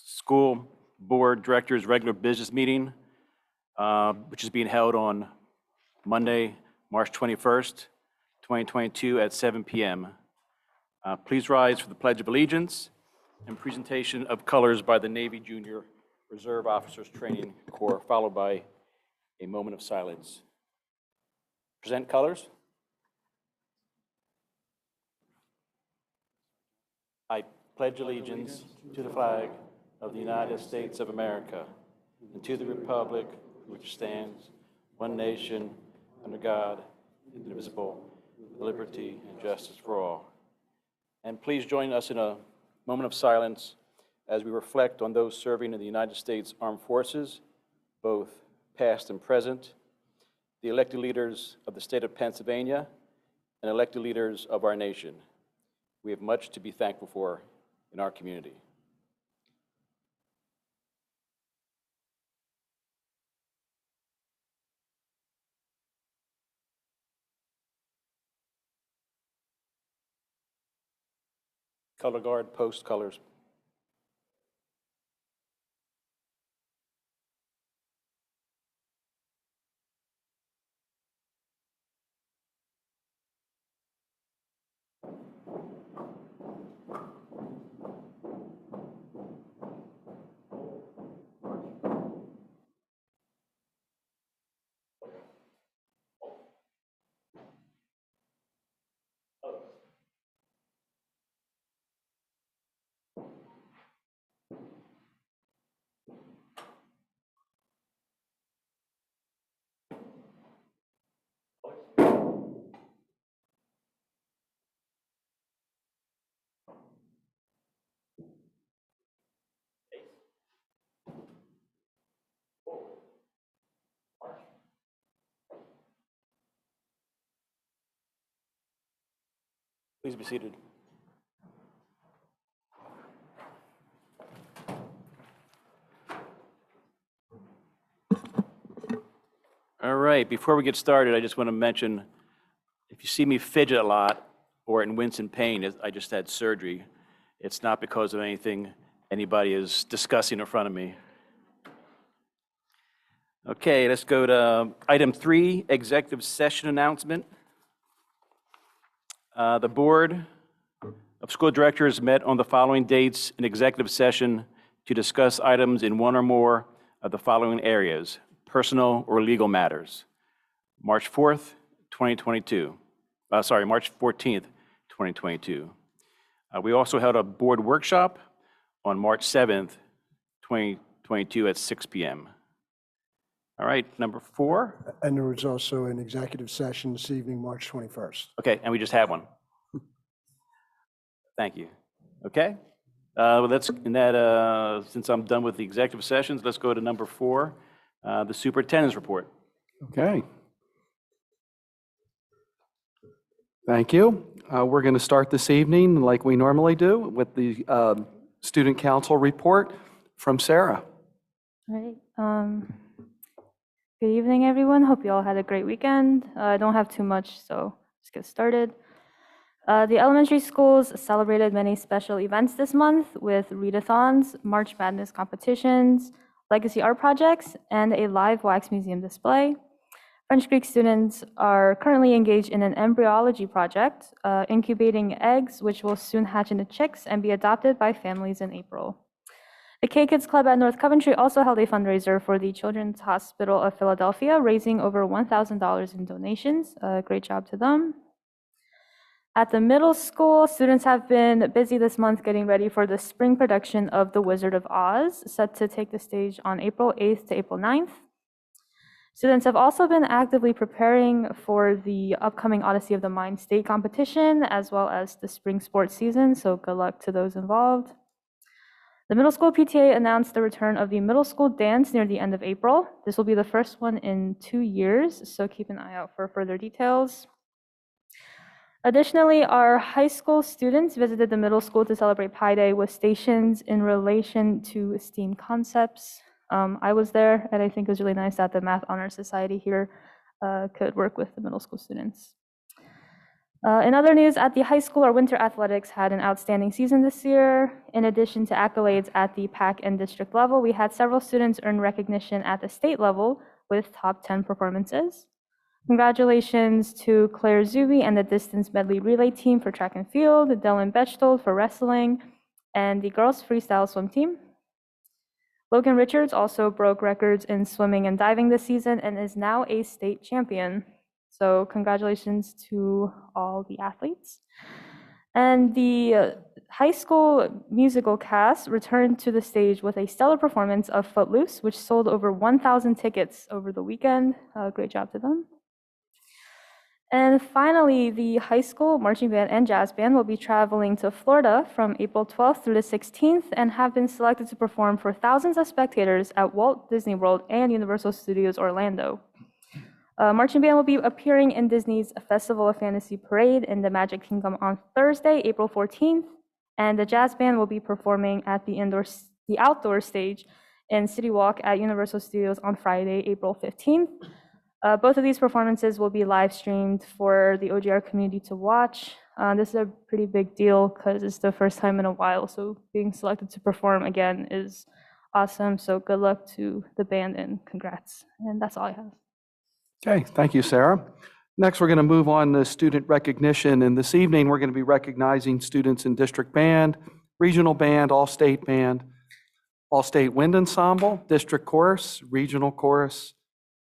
School Board Directors' regular business meeting, which is being held on Monday, March 21st, 2022 at 7 p.m. Please rise for the Pledge of Allegiance and presentation of colors by the Navy Junior Reserve Officers Training Corps, followed by a moment of silence. Present colors. I pledge allegiance to the flag of the United States of America and to the republic which stands one nation under God, indivisible, with liberty and justice for all. And please join us in a moment of silence as we reflect on those serving in the United States Armed Forces, both past and present, the elected leaders of the state of Pennsylvania, and elected leaders of our nation. We have much to be thankful for in our community. Color guard, post colors. Please be seated. All right, before we get started, I just want to mention, if you see me fidget a lot or in wince and pain, I just had surgery. It's not because of anything anybody is discussing in front of me. Okay, let's go to item 3, executive session announcement. The Board of School Directors met on the following dates in executive session to discuss items in one or more of the following areas: personal or legal matters. March 4th, 2022. March 14th, 2022. We also held a board workshop on March 7th, 2022 at 6 p.m. All right, number 4. And there was also an executive session this evening, March 21st. Okay, and we just had one. Thank you. Okay, well, since I'm done with the executive sessions, let's go to number 4, the superintendent's report. Okay. Thank you. We're going to start this evening, like we normally do, with the student council report from Sarah. All right. Good evening, everyone. Hope you all had a great weekend. I don't have too much, so let's get started. The elementary schools celebrated many special events this month with readathons, March Madness competitions, legacy art projects, and a live wax museum display. French Creek students are currently engaged in an embryology project, incubating eggs which will soon hatch into chicks and be adopted by families in April. The K-Kids Club at North Coventry also held a fundraiser for the Children's Hospital of Philadelphia, raising over $1,000 in donations. Great job to them. At the middle school, students have been busy this month getting ready for the spring production of The Wizard of Oz, set to take the stage on April 8th to April 9th. Students have also been actively preparing for the upcoming Odyssey of the Mind state competition, as well as the spring sports season, so good luck to those involved. The middle school PTA announced the return of the middle school dance near the end of April. This will be the first one in 2 years, so keep an eye out for further details. Additionally, our high school students visited the middle school to celebrate Pi Day with stations in relation to STEAM concepts. I was there, and I think it was really nice that the Math Honor Society here could work with the middle school students. In other news, at the high school, our winter athletics had an outstanding season this year. In addition to accolades at the PAC and district level, we had several students earn recognition at the state level with top 10 performances. Congratulations to Claire Zuby and the distance medley relay team for track and field, Dylan Bechtold for wrestling, and the girls freestyle swim team. Logan Richards also broke records in swimming and diving this season and is now a state champion. So congratulations to all the athletes. And the high school musical cast returned to the stage with a stellar performance of Footloose, which sold over 1,000 tickets over the weekend. Great job to them. And finally, the high school marching band and jazz band will be traveling to Florida from April 12th through the 16th and have been selected to perform for thousands of spectators at Walt Disney World and Universal Studios Orlando. Marching band will be appearing in Disney's Festival of Fantasy Parade in the Magic Kingdom on Thursday, April 14th, and the jazz band will be performing at the outdoor stage in City Walk at Universal Studios on Friday, April 15th. Both of these performances will be live streamed for the OGR community to watch. This is a pretty big deal because it's the first time in a while, so being selected to perform again is awesome. So good luck to the band and congrats. And that's all I have. Okay, thank you, Sarah. Next, we're going to move on to student recognition, and this evening, we're going to be recognizing students in district band, regional band, all-state band, all-state wind ensemble, district chorus, regional chorus,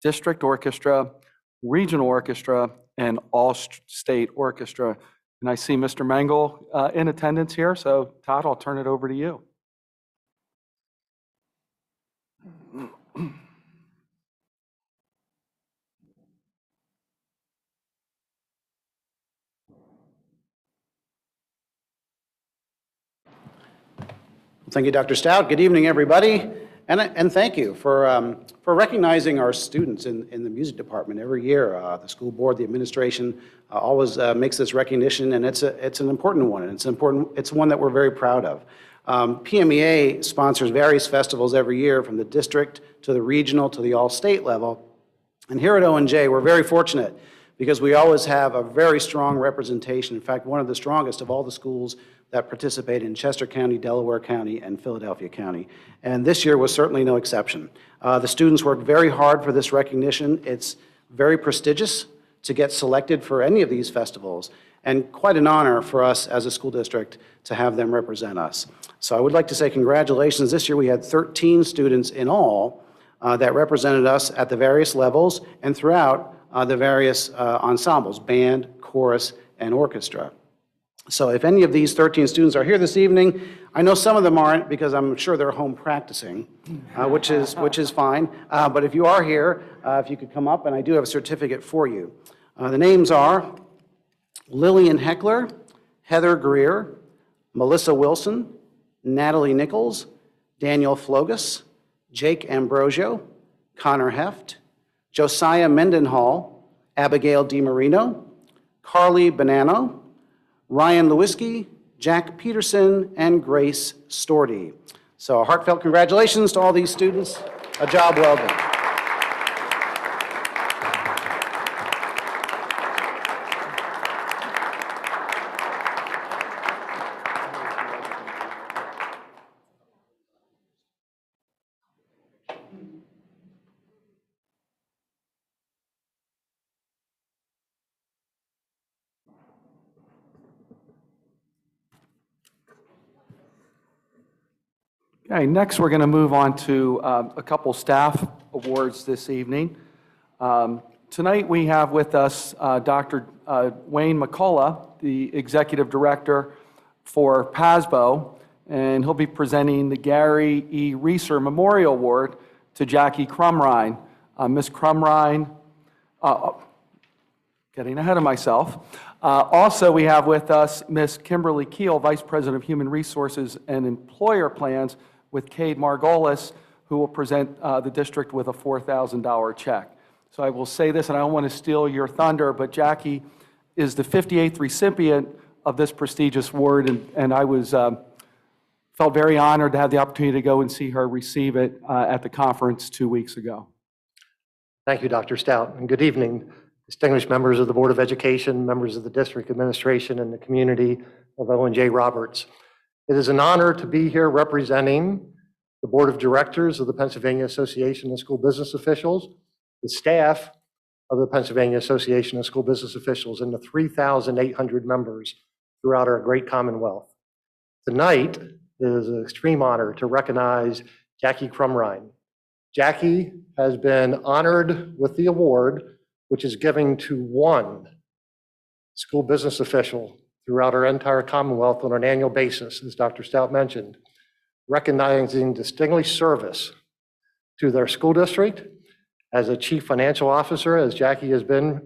district orchestra, regional orchestra, and all-state orchestra. And I see Mr. Mengel in attendance here, so Todd, I'll turn it over to you. Thank you, Dr. Stout. Good evening, everybody. And thank you for recognizing our students in the music department every year. The school board, the administration always makes this recognition, and it's an important one, and it's one that we're very proud of. PMEA sponsors various festivals every year, from the district to the regional to the all-state level. And here at ONJ, we're very fortunate because we always have a very strong representation. In fact, one of the strongest of all the schools that participate in Chester County, Delaware County, and Philadelphia County. And this year was certainly no exception. The students worked very hard for this recognition. It's very prestigious to get selected for any of these festivals, and quite an honor for us as a school district to have them represent us. So I would like to say congratulations. This year we had 13 students in all that represented us at the various levels and throughout the various ensembles, band, chorus, and orchestra. So if any of these 13 students are here this evening, I know some of them aren't because I'm sure they're home practicing, which is fine. But if you are here, if you could come up, and I do have a certificate for you. The names are Lillian Heckler, Heather Greer, Melissa Wilson, Natalie Nichols, Daniel Flogus, Jake Ambrosio, Connor Heft, Josiah Mendenhall, Abigail DiMarino, Carly Bonanno, Ryan Lewiski, Jack Peterson, and Grace Storty. So a heartfelt congratulations to all these students. A job well done. Okay, next we're going to move on to a couple staff awards this evening. Tonight we have with us Dr. Wayne McCullough, the Executive Director for PASBO, and he'll be presenting the Gary E. Reeser Memorial Award to Jackie Crumrine. Ms. Crumrine, getting ahead of myself. Also, we have with us Ms. Kimberly Keel, Vice President of Human Resources and Employer Plans, with Cade Margolis, who will present the district with a $4,000 check. So I will say this, and I don't want to steal your thunder, but Jackie is the 58th recipient of this prestigious award, and I was felt very honored to have the opportunity to go and see her receive it at the conference 2 weeks ago. Thank you, Dr. Stout, and good evening. distinguished members of the Board of Education, members of the district administration, and the community of O&J Roberts. It is an honor to be here representing the Board of Directors of the Pennsylvania Association of School Business Officials, the staff of the Pennsylvania Association of School Business Officials, and the 3,800 members throughout our great Commonwealth. Tonight, it is an extreme honor to recognize Jackie Crumrine. Jackie has been honored with the award, which is given to one school business official throughout our entire Commonwealth on an annual basis, as Dr. Stout mentioned, recognizing distinguished service to their school district as a chief financial officer, as Jackie has been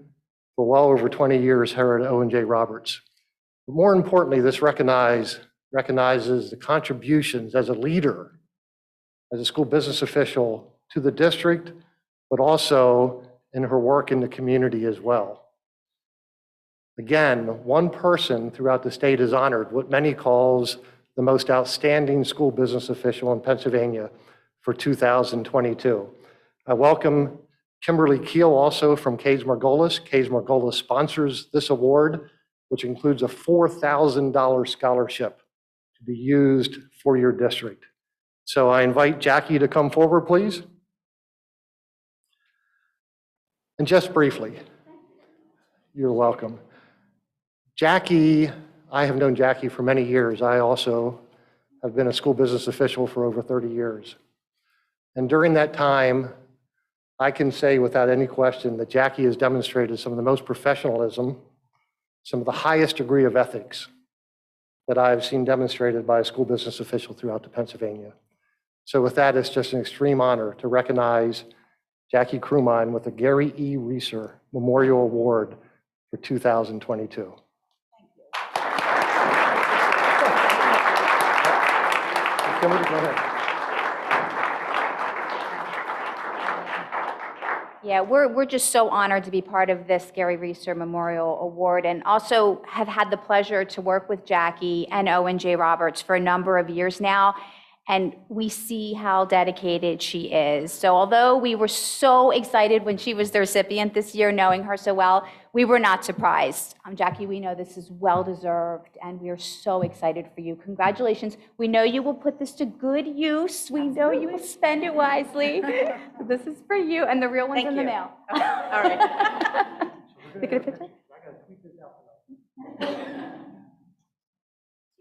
for well over 20 years here at O&J Roberts. But more importantly, this recognizes the contributions as a leader, as a school business official to the district, but also in her work in the community as well. Again, one person throughout the state is honored, what many calls the most outstanding school business official in Pennsylvania for 2022. I welcome Kimberly Keel, also from Cades Margolis. Cades Margolis sponsors this award, which includes a $4,000 scholarship to be used for your district. So I invite Jackie to come forward, please. And just briefly, you're welcome. Jackie, I have known Jackie for many years. I also have been a school business official for over 30 years. And during that time, I can say without any question that Jackie has demonstrated some of the most professionalism, some of the highest degree of ethics that I've seen demonstrated by a school business official throughout the Pennsylvania. So with that, it's just an extreme honor to recognize Jackie Crumrine with the Gary E. Reeser Memorial Award for 2022. Kimberly, go ahead. Yeah, we're just so honored to be part of this Gary Reeser Memorial Award, and also have had the pleasure to work with Jackie and O&J Roberts for a number of years now, and we see how dedicated she is. So although we were so excited when she was the recipient this year, knowing her so well, we were not surprised. Jackie, we know this is well-deserved, and we are so excited for you. Congratulations. We know you will put this to good use. We know you will spend it wisely. This is for you, and the real one's in the mail. All right. Look at a picture. You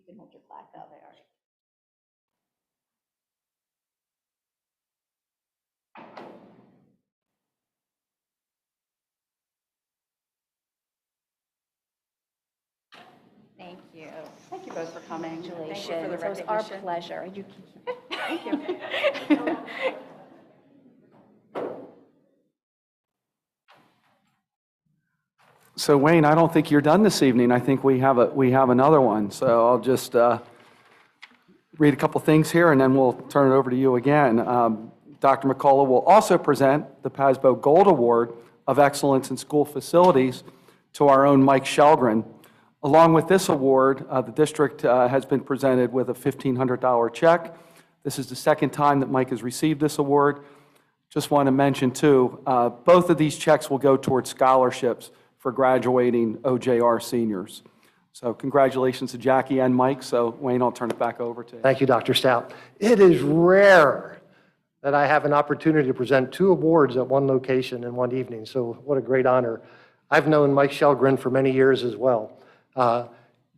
can hold your plaque out there. Thank you. Thank you both for coming. Congratulations. Thank you for the It was our recognition. pleasure. You can keep it. Thank you. So Wayne, I don't think you're done this evening. I think we have another one. So I'll just read a couple things here, and then we'll turn it over to you again. Dr. McCullough will also present the PASBO Gold Award of Excellence in School Facilities to our own Mike Shelgren. Along with this award, the district has been presented with a $1,500 check. This is the second time that Mike has received this award. Just want to mention, too, both of these checks will go towards scholarships for graduating OJR seniors. So congratulations to Jackie and Mike. So Wayne, I'll turn it back over to you. Thank you, Dr. Stout. It is rare that I have an opportunity to present two awards at one location in one evening, so what a great honor. I've known Mike Shelgren for many years as well.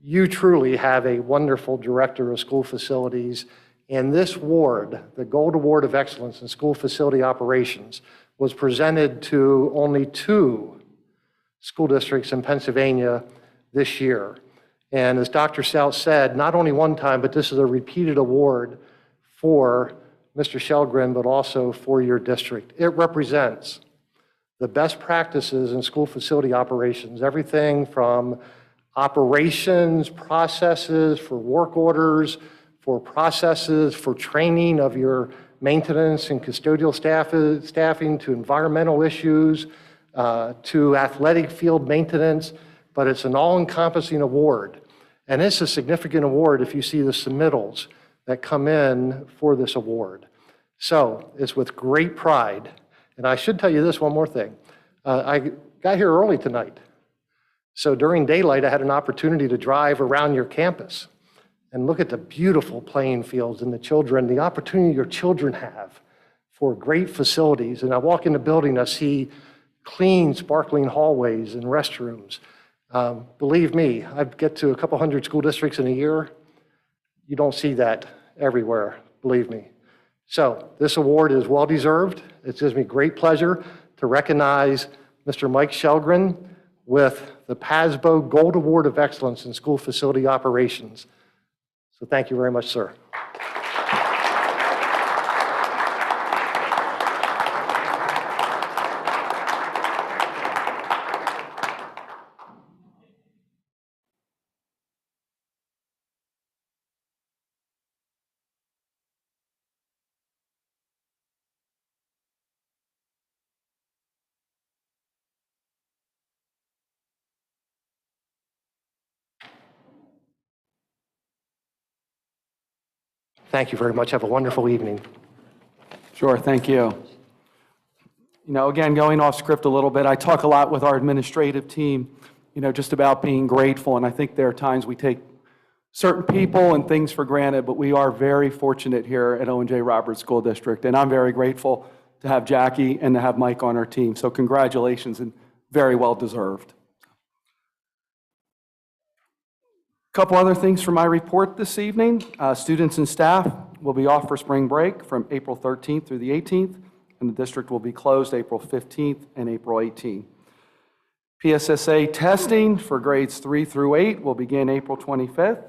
You truly have a wonderful director of school facilities, and this award, the Gold Award of Excellence in School Facility Operations, was presented to only 2 school districts in Pennsylvania this year. And as Dr. Stout said, not only one time, but this is a repeated award for Mr. Shelgren, but also for your district. It represents the best practices in school facility operations, everything from operations, processes, for work orders, for processes, for training of your maintenance and custodial staffing, to environmental issues, to athletic field maintenance, but it's an all-encompassing award. And it's a significant award if you see the submittals that come in for this award. So it's with great pride. And I should tell you this one more thing. got here early tonight. So during daylight, I had an opportunity to drive around your campus and look at the beautiful playing fields and the opportunity your children have for great facilities. And I walk in the building, I see clean, sparkling hallways and restrooms. Believe me, I get to a couple hundred school districts in a year. You don't see that everywhere, believe me. So this award is well-deserved. It gives me great pleasure to recognize Mr. Mike Shelgren with the PASBO Gold Award of Excellence in School Facility Operations. So thank you very much, sir. Thank you very much. Have a wonderful evening. Sure, thank you. You know, again, going off script a little bit, I talk a lot with our administrative team, you know, just about being grateful, and I think there are times we take certain people and things for granted, but we are very fortunate here at Owen J. Roberts School District, and I'm very grateful to have Jackie and to have Mike on our team. So congratulations, and very well deserved. Couple other things for my report this evening. Students and staff will be off for spring break from April 13th through the 18th, and the district will be closed April 15th and April 18th. PSSA testing for grades 3 through 8 will begin April 25th.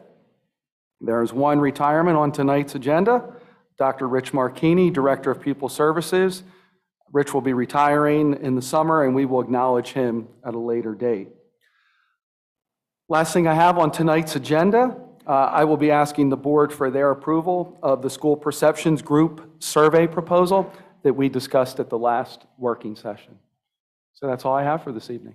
There is one retirement on tonight's agenda. Dr. Rich Marchini, Director of Pupil Services. Rich will be retiring in the summer, and we will acknowledge him at a later date. Last thing I have on tonight's agenda, I will be asking the board for their approval of the school perceptions group survey proposal that we discussed at the last working session. So that's all I have for this evening.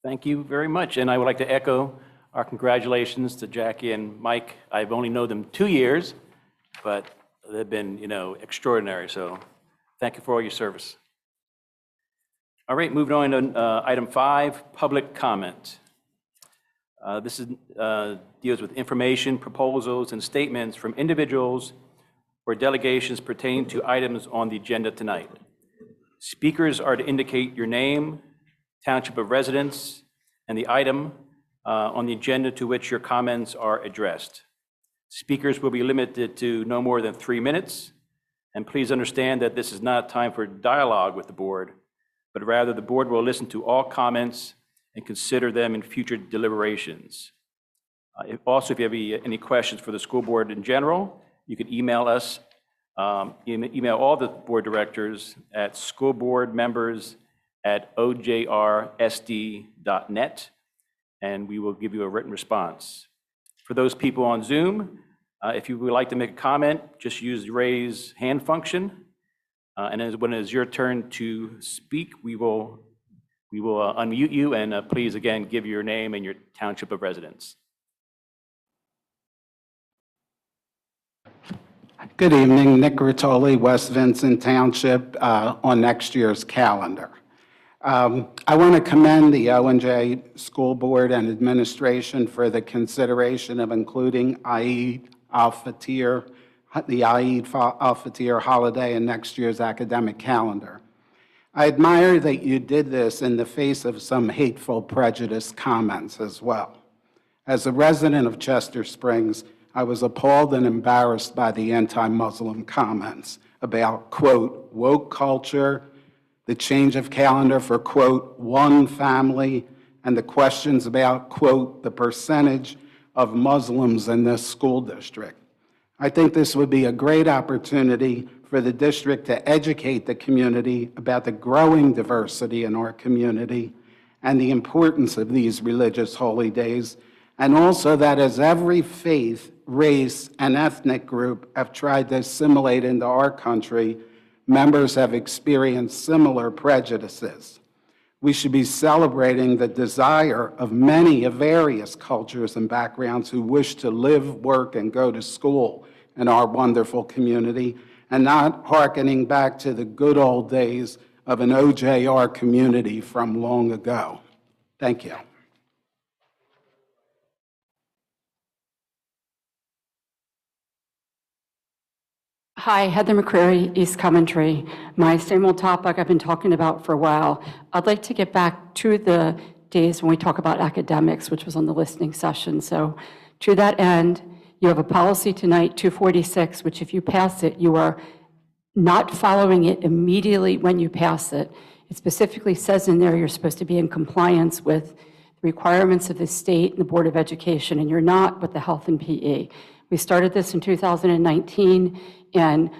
Thank you very much. And I would like to echo our congratulations to Jackie and Mike. I've only known them 2 years, but they've been, you know, extraordinary. So thank you for all your service. All right, moving on to item 5, public comment. This deals with information, proposals, and statements from individuals or delegations pertaining to items on the agenda tonight. Speakers are to indicate your name, township of residence, and the item on the agenda to which your comments are addressed. Speakers will be limited to no more than 3 minutes, and please understand that this is not time for dialogue with the board, but rather the board will listen to all comments and consider them in future deliberations. Also, if you have any questions for the school board in general, you can email us, email all the board directors at schoolboardmembers@ojrsd.net, and we will give you a written response. For those people on Zoom, if you would like to make a comment, just use the raise hand function. And when it is your turn to speak, we will unmute you, and please, again, give your name and your township of residence. Good evening, Nick Rotoli, West Vincent Township, on next year's calendar. I want to commend the O&J School Board and Administration for the consideration of including Eid al-Fitr, the Eid al-Fitr holiday in next year's academic calendar. I admire that you did this in the face of some hateful prejudice comments as well. As a resident of Chester Springs, I was appalled and embarrassed by the anti-Muslim comments about, quote, woke culture, the change of calendar for, quote, one family, and the questions about, quote, the percentage of Muslims in this school district. I think this would be a great opportunity for the district to educate the community about the growing diversity in our community and the importance of these religious holy days, and also that as every faith, race, and ethnic group have tried to assimilate into our country, members have experienced similar prejudices. We should be celebrating the desire of many of various cultures and backgrounds who wish to live, work, and go to school in our wonderful community, and not hearkening back to the good old days of an OJR community from long ago. Thank you. Hi, Heather McCreary, East Coventry. My same old topic I've been talking about for a while. I'd like to get back to the days when we talk about academics, which was on the listening session. So to that end, you have a policy tonight, 246, which if you pass it, you are not following it immediately when you pass it. It specifically says in there you're supposed to be in compliance with the requirements of the state and the Board of Education, and you're not with the health and PE. We started this in 2019, and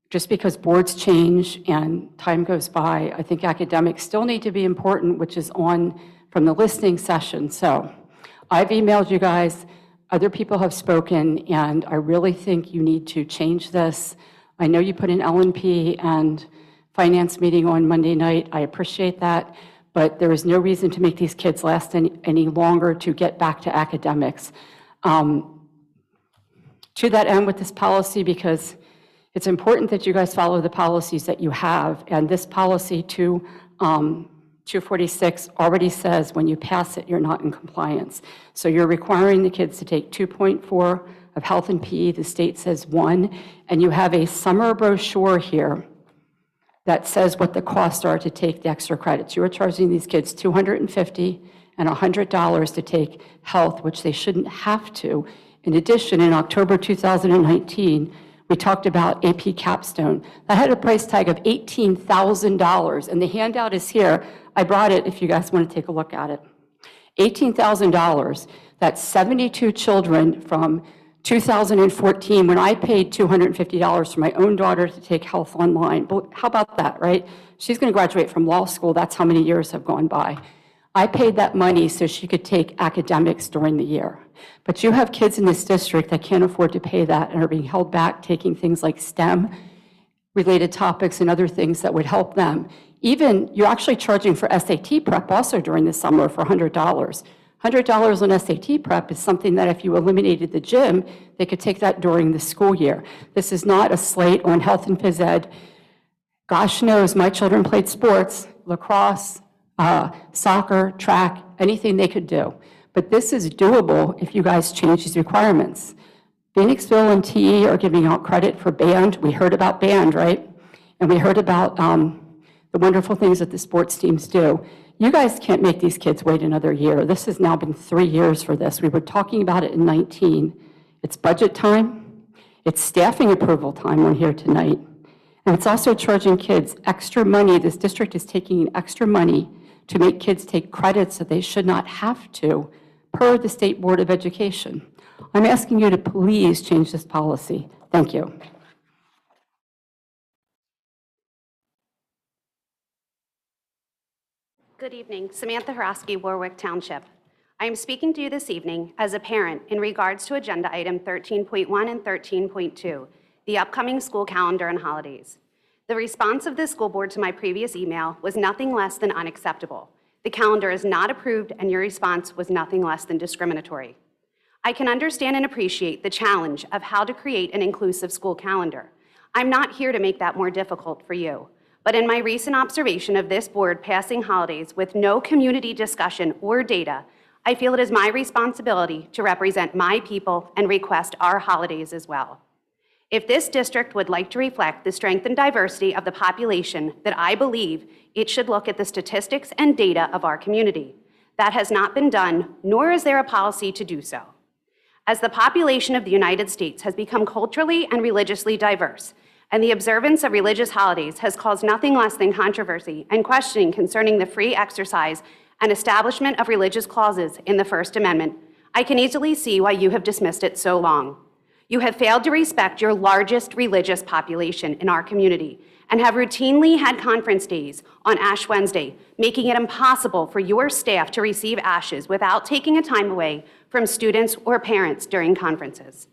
just because boards change and time goes by, I think academics still need to be important, which is on from the listening session. So I've emailed you guys, other people have spoken, and I really think you need to change this. I know you put an L&P and finance meeting on Monday night. I appreciate that, but there is no reason to make these kids last any longer to get back to academics. To that end with this policy, because it's important that you guys follow the policies that you have, and this policy 246 already says when you pass it, you're not in compliance. So you're requiring the kids to take 2.4 of health and PE, the state says 1, and you have a summer brochure here that says what the costs are to take the extra credits. You are charging these kids $250 and $100 to take health, which they shouldn't have to. In addition, in October 2019, we talked about AP Capstone. That had a price tag of $18,000, and the handout is here. I brought it if you guys want to take a look at it. $18,000, that's 72 children from 2014, when I paid $250 for my own daughter to take health online. But how about that, right? She's going to graduate from law school. That's how many years have gone by. I paid that money so she could take academics during the year. But you have kids in this district that can't afford to pay that and are being held back taking things like STEM-related topics and other things that would help them. Even, you're actually charging for SAT prep also during the summer for $100. $100 on SAT prep is something that if you eliminated the gym, they could take that during the school year. This is not a slate on health and phys ed. Gosh knows my children played sports, lacrosse, soccer, track, anything they could do. But this is doable if you guys change these requirements. Phoenixville and TE are giving out credit for band. We heard about band, right? And we heard about the wonderful things that the sports teams do. You guys can't make these kids wait another year. This has now been 3 years for this. We were talking about it in 19. It's budget time. It's staffing approval time on here tonight. And it's also charging kids extra money. This district is taking extra money to make kids take credits that they should not have to, per the State Board of Education. I'm asking you to please change this policy. Thank you. Good evening. Samantha Haraski, Warwick Township. I am speaking to you this evening as a parent in regards to agenda item 13.1 and 13.2, the upcoming school calendar and holidays. The response of the school board to my previous email was nothing less than unacceptable. The calendar is not approved, and your response was nothing less than discriminatory. I can understand and appreciate the challenge of how to create an inclusive school calendar. I'm not here to make that more difficult for you. But in my recent observation of this board passing holidays with no community discussion or data, I feel it is my responsibility to represent my people and request our holidays as well. If this district would like to reflect the strength and diversity of the population that I believe, it should look at the statistics and data of our community. That has not been done, nor is there a policy to do so. As the population of the United States has become culturally and religiously diverse, and the observance of religious holidays has caused nothing less than controversy and questioning concerning the free exercise and establishment of religious clauses in the First Amendment, I can easily see why you have dismissed it so long. You have failed to respect your largest religious population in our community and have routinely had conference days on Ash Wednesday, making it impossible for your staff to receive ashes without taking a time away from students or parents during conferences.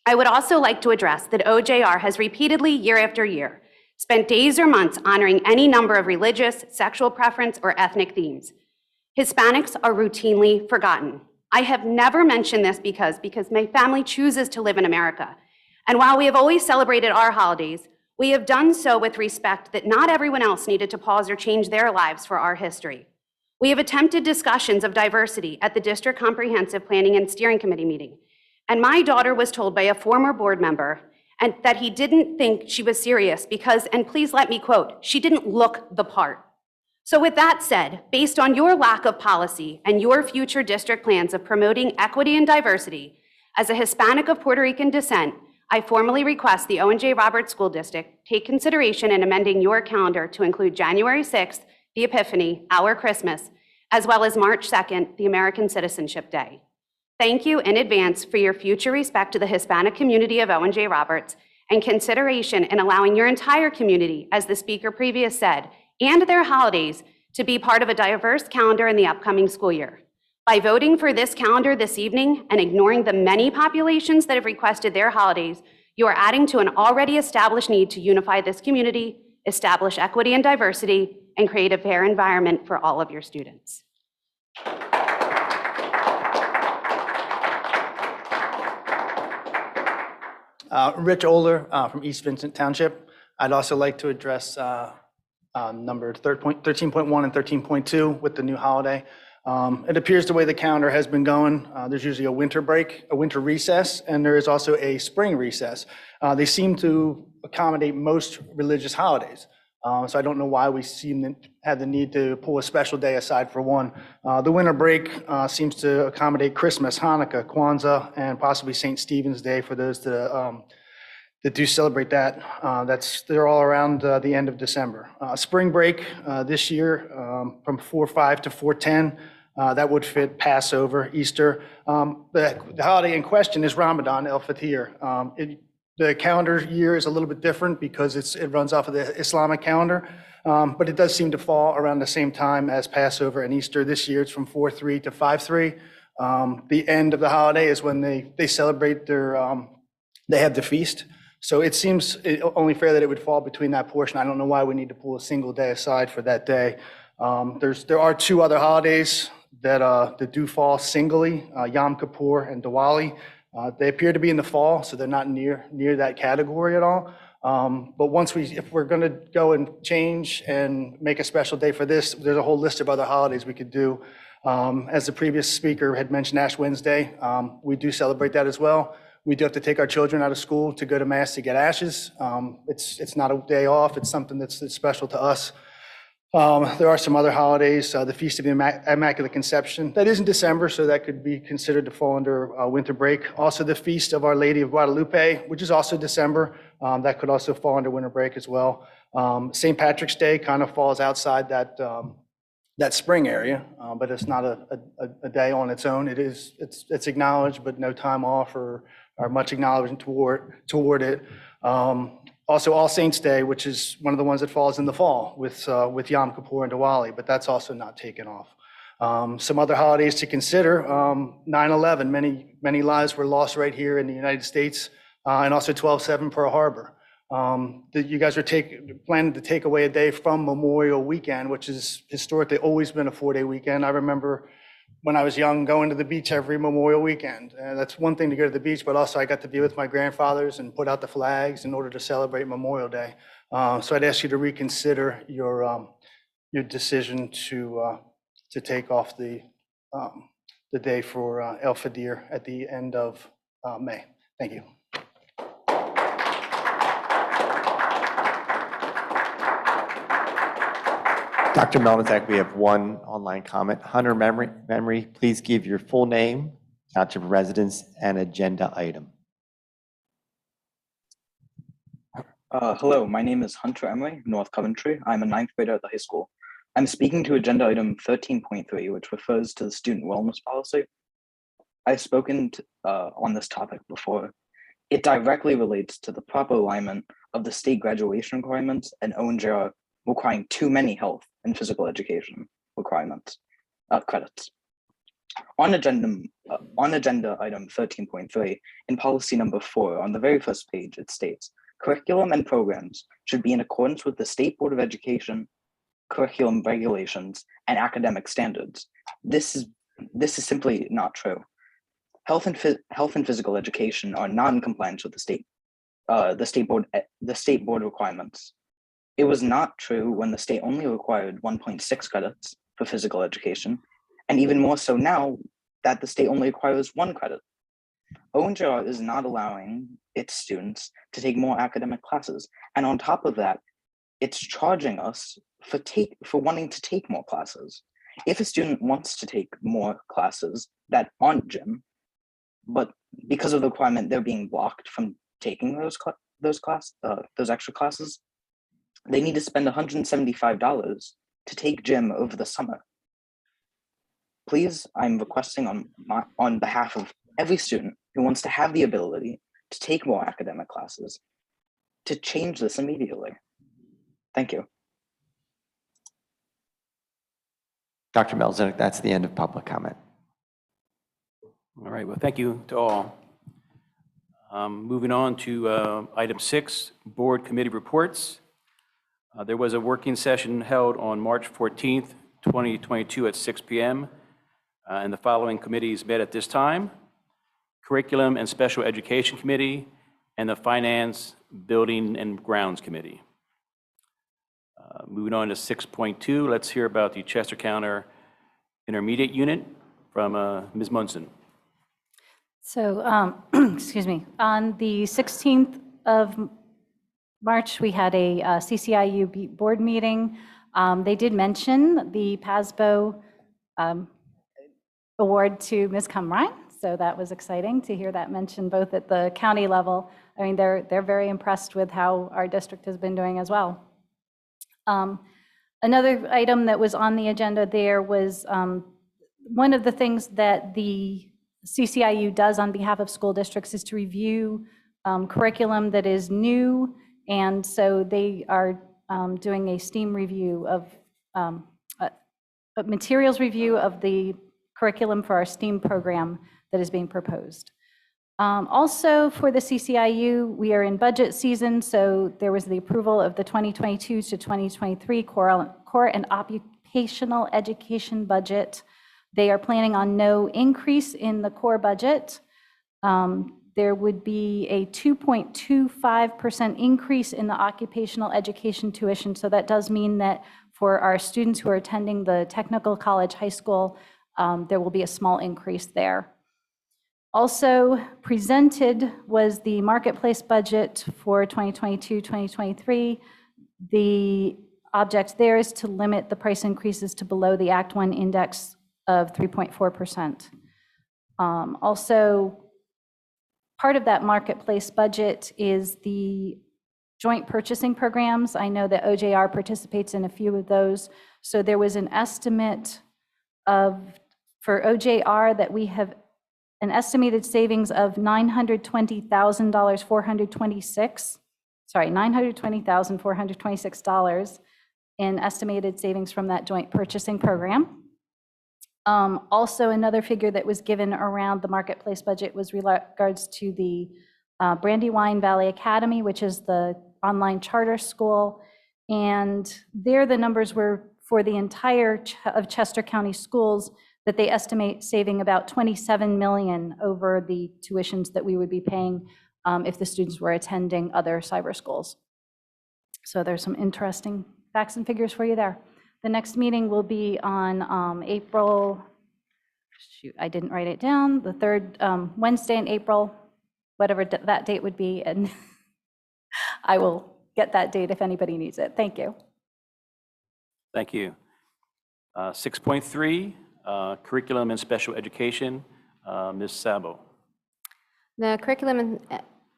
I would also like to address that OJR has repeatedly, year after year, spent days or months honoring any number of religious, sexual preference, or ethnic themes. Hispanics are routinely forgotten. I have never mentioned this because my family chooses to live in America. And while we have always celebrated our holidays, We have done so with respect that not everyone else needed to pause or change their lives for our history. We have attempted discussions of diversity at the District Comprehensive Planning and Steering Committee meeting, and my daughter was told by a former board member and that he didn't think she was serious because, and please let me quote, she didn't look the part. So with that said, based on your lack of policy and your future district plans of promoting equity and diversity, as a Hispanic of Puerto Rican descent, I formally request the Owen J. Roberts School District take consideration in amending your calendar to include January 6th, the Epiphany, our Christmas, as well as March 2nd, the American Citizenship Day. Thank you in advance for your future respect to the Hispanic community of Owen J. Roberts and consideration in allowing your entire community, as the speaker previous said, and their holidays to be part of a diverse calendar in the upcoming school year. By voting for this calendar this evening and ignoring the many populations that have requested their holidays, you are adding to an already established need to unify this community, establish equity and diversity, and create a fair environment for all of your students. Rich Oler from East Vincent Township. I'd also like to address number 13.1 and 13.2 with the new holiday. It appears the way the calendar has been going, there's usually a winter break, a winter recess, and there is also a spring recess. They seem to accommodate most religious holidays. So I don't know why we seem to have the need to pull a special day aside for one. The winter break seems to accommodate Christmas, Hanukkah, Kwanzaa, and possibly St. Stephen's Day for those that do celebrate that. They're all around the end of December. Spring break this year from 4/5 to 4/10. That would fit Passover, Easter. The holiday in question is Ramadan, El Fitr. The calendar year is a little bit different because it runs off of the Islamic calendar, but it does seem to fall around the same time as Passover and Easter. This year it's from 4/3 to 5/3. The end of the holiday is when they celebrate they have the feast. So it seems only fair that it would fall between that portion. I don't know why we need to pull a single day aside for that day. There are two other holidays that do fall singly, Yom Kippur and Diwali. They appear to be in the fall, so they're not near that category at all. But if we're going to go and change and make a special day for this, there's a whole list of other holidays we could do. As the previous speaker had mentioned, Ash Wednesday, we do celebrate that as well. We do have to take our children out of school to go to Mass to get ashes. It's not a day off. It's something that's special to us. There are some other holidays, the Feast of the Immaculate Conception. That is in December, so that could be considered to fall under winter break. Also, the Feast of Our Lady of Guadalupe, which is also December. That could also fall under winter break as well. St. Patrick's Day kind of falls outside that spring area, but it's not a day on its own. It's acknowledged, but no time off or much acknowledgement toward it. Also, All Saints Day, which is one of the ones that falls in the fall with Yom Kippur and Diwali, but that's also not taken off. Some other holidays to consider, 9/11, many lives were lost right here in the United States, and also 12/7 Pearl Harbor. You guys are planning to take away a day from Memorial Weekend, which has historically always been a 4-day weekend. I remember when I was young going to the beach every Memorial Weekend. That's one thing to go to the beach, but also I got to be with my grandfathers and put out the flags in order to celebrate Memorial Day. So I'd ask you to reconsider your decision to take off the day for El Fitr at the end of May. Thank you. Dr. Melnick, we have one online comment. Hunter Memory, please give your full name, township residence, and agenda item. Hello, my name is Hunter Emery, North Coventry. I'm a 9th grader at the high school. I'm speaking to agenda item 13.3, which refers to the student wellness policy. I've spoken on this topic before. It directly relates to the proper alignment of the state graduation requirements and ONJR requiring too many health and physical education requirements, credits. On agenda item 13.3, in policy number 4, on the very first page, it states, curriculum and programs should be in accordance with the State Board of Education curriculum regulations and academic standards. This is simply not true. Health and physical education are not in compliance with the state the state board requirements. It was not true when the state only required 1.6 credits for physical education, and even more so now that the state only requires 1 credit. ONJR is not allowing its students to take more academic classes, and on top of that, it's charging us for wanting to take more classes. If a student wants to take more classes that aren't gym, but because of the requirement, they're being blocked from taking those extra classes, they need to spend $175 to take gym over the summer. Please, I'm requesting on behalf of every student who wants to have the ability to take more academic classes to change this immediately. Thank you. Dr. Melzek, that's the end of public comment. All right, well, thank you to all. Moving on to item 6, board committee reports. There was a working session held on March 14th, 2022 at 6 p.m. And the following committees met at this time: Curriculum and Special Education Committee and the Finance, Building and Grounds Committee. Moving on to 6.2, let's hear about the Chester County Intermediate Unit from Ms. Munson. So, excuse me, on the 16th of March, we had a CCIU board meeting. They did mention the PASBO award to Ms. Cumrine, so that was exciting to hear that mentioned both at the county level. I mean, they're very impressed with how our district has been doing as well. Another item that was on the agenda there was one of the things that the CCIU does on behalf of school districts is to review curriculum that is new, and so they are doing a STEAM review of a materials review of the curriculum for our STEAM program that is being proposed. Also for the CCIU, we are in budget season, so there was the approval of the 2022 to 2023 core and occupational education budget. They are planning on no increase in the core budget. There would be a 2.25% increase in the occupational education tuition. So that does mean that for our students who are attending the technical college high school, there will be a small increase there. Also presented was the marketplace budget for 2022-2023. The object there is to limit the price increases to below the Act 1 index of 3.4%. Also, part of that marketplace budget is the joint purchasing programs. I know that OJR participates in a few of those. So there was an estimate for OJR that we have an estimated savings of $920,426 in estimated savings from that joint purchasing program. Also, another figure that was given around the marketplace budget was regards to the Brandywine Valley Academy, which is the online charter school. And there the numbers were for the entire of Chester County schools that they estimate saving about $27 million over the tuitions that we would be paying if the students were attending other cyber schools. So there's some interesting facts and figures for you there. The next meeting will be on April, shoot, I didn't write it down, the third Wednesday in April, whatever that date would be, and I will get that date if anybody needs it. Thank you. Thank you. 6.3, Curriculum and Special Education, Ms. Sabo. The Curriculum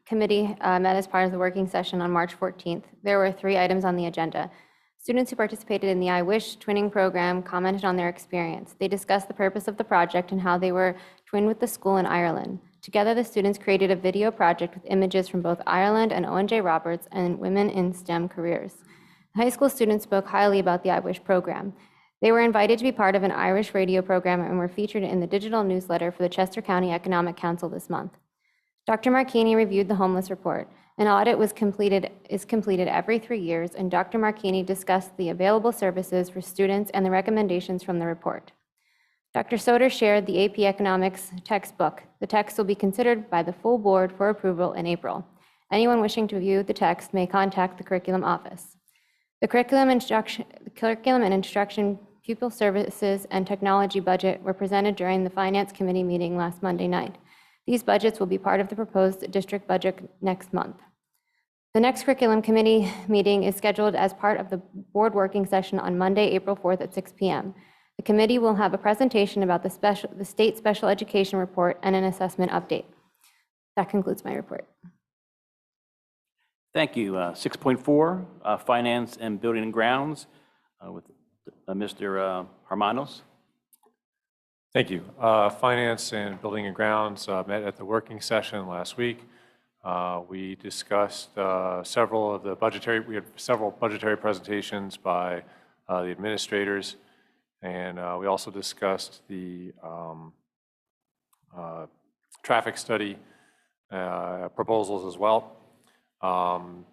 Committee met as part of the working session on March 14th. There were 3 items on the agenda. Students who participated in the I Wish twinning program commented on their experience. They discussed the purpose of the project and how they were twinned with the school in Ireland. Together, the students created a video project with images from both Ireland and Owen J. Roberts and women in STEM careers. The high school students spoke highly about the I Wish program. They were invited to be part of an Irish radio program and were featured in the digital newsletter for the Chester County Economic Council this month. Dr. Marchini reviewed the homeless report. An audit is completed every 3 years, and Dr. Marchini discussed the available services for students and the recommendations from the report. Dr. Soder shared the AP Economics textbook. The text will be considered by the full board for approval in April. Anyone wishing to view the text may contact the curriculum office. The curriculum and instruction, pupil services, and technology budget were presented during the Finance Committee meeting last Monday night. These budgets will be part of the proposed district budget next month. The next curriculum committee meeting is scheduled as part of the board working session on Monday, April 4th at 6 p.m. The committee will have a presentation about the state special education report and an assessment update. That concludes my report. Thank you. 6.4, Finance and Building and Grounds, with Mr. Hermanos. Thank you. Finance and Building and Grounds met at the working session last week. We discussed we had several budgetary presentations by the administrators, and we also discussed the traffic study proposals as well.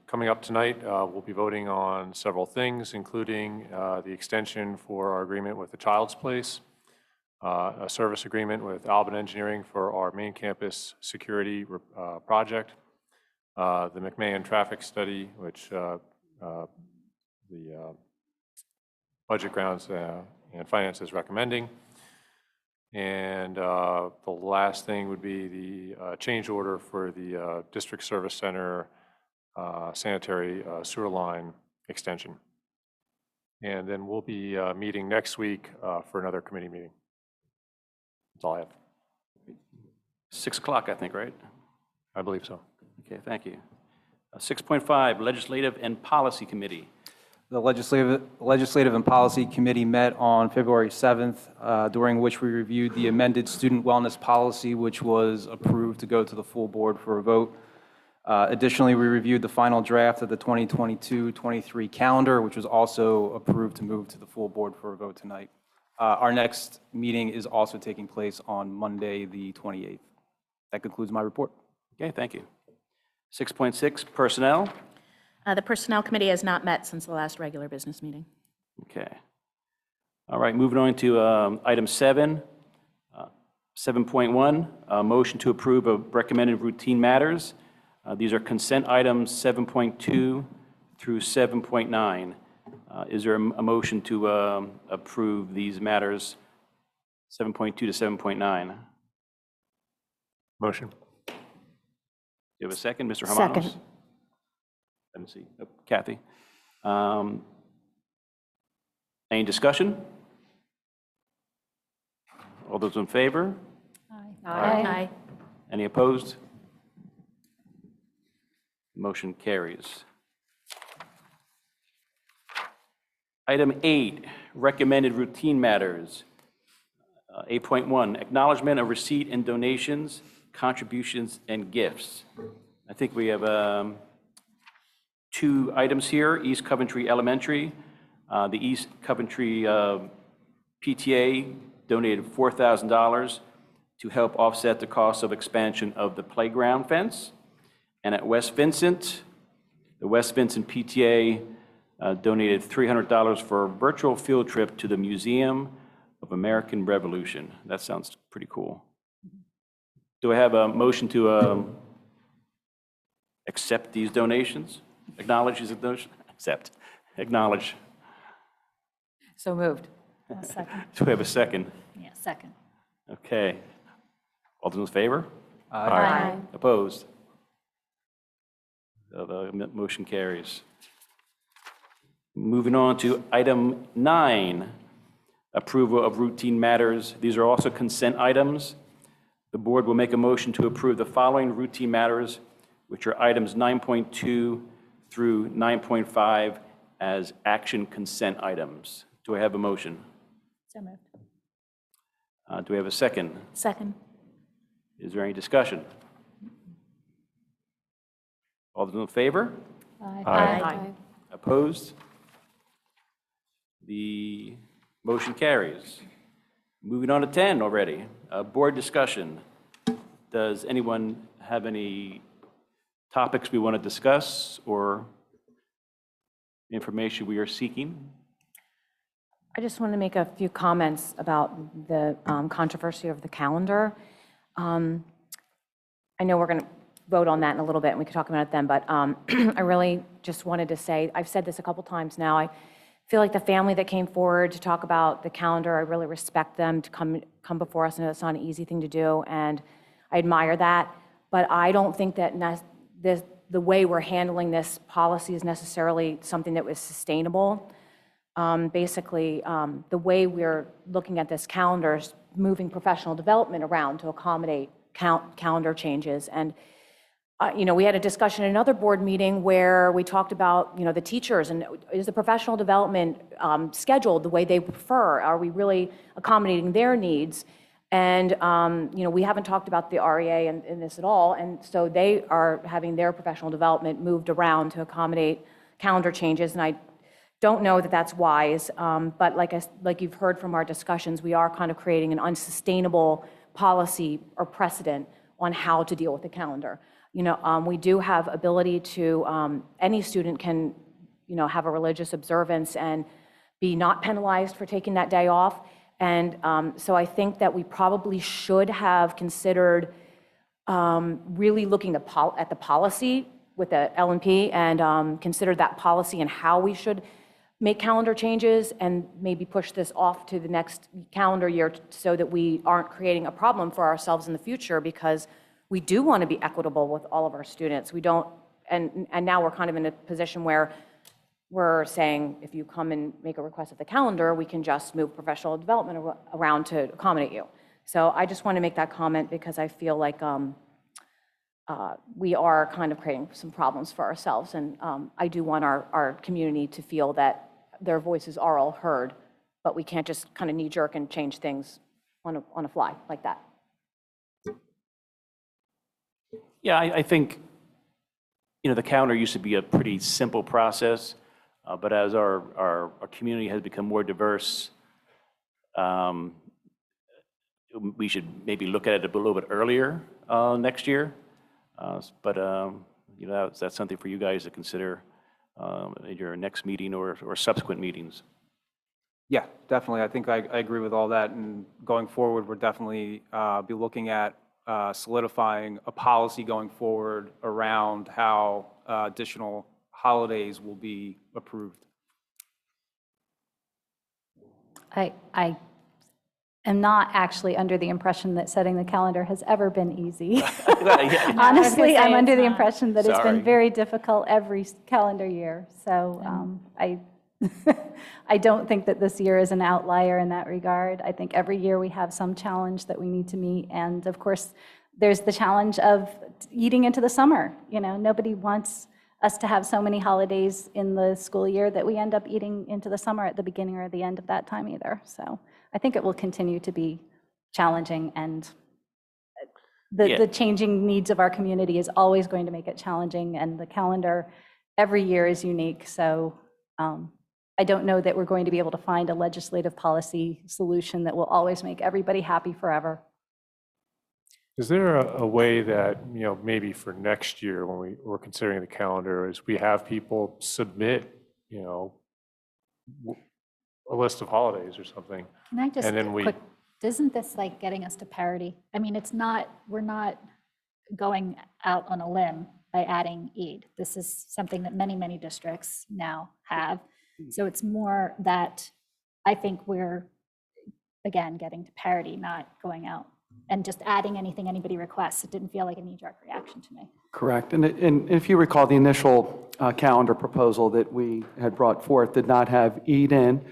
Coming up tonight, we'll be voting on several things, including the extension for our agreement with the Child's Place, a service agreement with Albin Engineering for our main campus security project, the McMahon traffic study, which the Budget Grounds and Finance is recommending. And the last thing would be the change order for the District Service Center sanitary sewer line extension. And then we'll be meeting next week for another committee meeting. That's all I have. 6 o'clock, I think, right? I believe so. Okay, thank you. 6.5, Legislative and Policy Committee. The Legislative and Policy Committee met on February 7th, during which we reviewed the amended student wellness policy, which was approved to go to the full board for a vote. Additionally, we reviewed the final draft of the 2022-23 calendar, which was also approved to move to the full board for a vote tonight. Our next meeting is also taking place on Monday, the 28th. That concludes my report. Okay, thank you. 6.6, Personnel. The Personnel Committee has not met since the last regular business meeting. Okay. All right, moving on to item 7. 7.1, motion to approve of recommended routine matters. These are consent items 7.2 through 7.9. Is there a motion to approve these matters, 7.2 to 7.9? Motion. Do you have a second, Mr. Hermanos? Second. Let me see. Oh, Kathy. Any discussion? All those in favor? Aye. Any opposed? Motion carries. Item 8, recommended routine matters. 8.1, acknowledgement of receipt and donations, contributions, and gifts. I think we have 2 items here. East Coventry Elementary. The East Coventry PTA donated $4,000 to help offset the cost of expansion of the playground fence. And at West Vincent, the West Vincent PTA donated $300 for a virtual field trip to the Museum of American Revolution. That sounds pretty cool. Do I have a motion to accept these donations? Acknowledge these donations? Accept. Acknowledge. So moved. Second. Do we have a second? Yeah, second. Okay. All those in favor? Aye. Opposed? The motion carries. Moving on to item 9, approval of routine matters. These are also consent items. The board will make a motion to approve the following routine matters, which are items 9.2 through 9.5 as action consent items. Do I have a motion? So moved. Do we have a second? Second. Is there any discussion? All those in favor? Aye. Opposed? The motion carries. Moving on to 10 already. Board discussion. Does anyone have any topics we want to discuss or information we are seeking? I just want to make a few comments about the controversy of the calendar. I know we're going to vote on that in a little bit, and we could talk about it then, but I really just wanted to say, I've said this a couple times now, I feel like the family that came forward to talk about the calendar, I really respect them to come before us. I know it's not an easy thing to do, and I admire that, but I don't think that the way we're handling this policy is necessarily something that was sustainable. Basically, the way we're looking at this calendar is moving professional development around to accommodate calendar changes. And we had a discussion in another board meeting where we talked about, the teachers, and is the professional development scheduled the way they prefer? Are we really accommodating their needs? And, we haven't talked about the REA in this at all, and so they are having their professional development moved around to accommodate calendar changes, and I don't know that that's wise, but like you've heard from our discussions, we are kind of creating an unsustainable policy or precedent on how to deal with the calendar. We do have ability to, any student can, have a religious observance and be not penalized for taking that day off. And so I think that we probably should have considered really looking at the policy with the LNP and consider that policy and how we should make calendar changes and maybe push this off to the next calendar year so that we aren't creating a problem for ourselves in the future, because we do want to be equitable with all of our students. We don't, and now we're kind of in a position where we're saying, if you come and make a request at the calendar, we can just move professional development around to accommodate you. So I just want to make that comment because I feel like we are kind of creating some problems for ourselves. And I do want our community to feel that their voices are all heard, but we can't just kind of knee-jerk and change things on a fly like that. Yeah, I think, the calendar used to be a pretty simple process, but as our community has become more diverse, we should maybe look at it a little bit earlier next year. But that's something for you guys to consider in your next meeting or subsequent meetings. Yeah, definitely. I think I agree with all that. And going forward, we'll definitely be looking at solidifying a policy going forward around how additional holidays will be approved. I am not actually under the impression that setting the calendar has ever been easy. Honestly, I'm under the impression that it's Sorry. been very difficult every calendar year. So I don't think that this year is an outlier in that regard. I think every year we have some challenge that we need to meet. And of course, there's the challenge of eating into the summer. Nobody wants us to have so many holidays in the school year that we end up eating into the summer at the beginning or the end of that time either. So I think it will continue to be challenging, and the changing needs of our community is always going to make it challenging, and the calendar every year is unique. So I don't know that we're going to be able to find a legislative policy solution that will always make everybody happy forever. Is there a way that, maybe for next year when we're considering the calendar, is we have people submit, a list of holidays or something? Can I just And then we, quick, isn't this like getting us to parity? I mean, we're not going out on a limb by adding Eid. This is something that many, many districts now have. So it's more that I think we're, again, getting to parity, not going out and just adding anything anybody requests. It didn't feel like a knee-jerk reaction to me. Correct. And if you recall, the initial calendar proposal that we had brought forth did not have Eid in.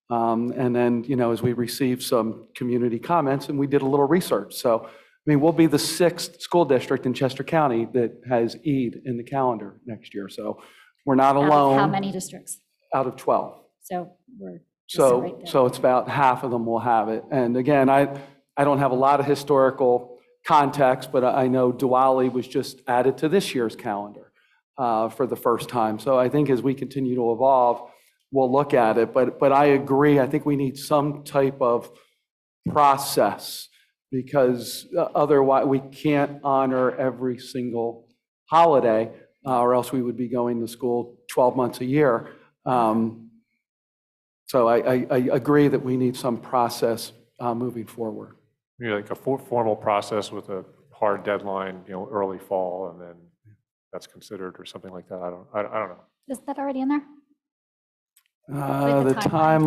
And then, as we received some community comments, and we did a little research. So, we'll be the 6th school district in Chester County that has Eid in the calendar next year. So we're not Out of alone. how many districts? Out of 12. So we're So, right there. so it's about half of them will have it. And again, I don't have a lot of historical context, but I know Diwali was just added to this year's calendar for the first time. So I think as we continue to evolve, we'll look at it. But I agree, I think we need some type of process, because otherwise we can't honor every single holiday, or else we would be going to school 12 months a year. So I agree that we need some process moving forward. like a formal process with a hard deadline, early fall, and then that's considered or something like that. I don't know. Is that already in there? The the timeline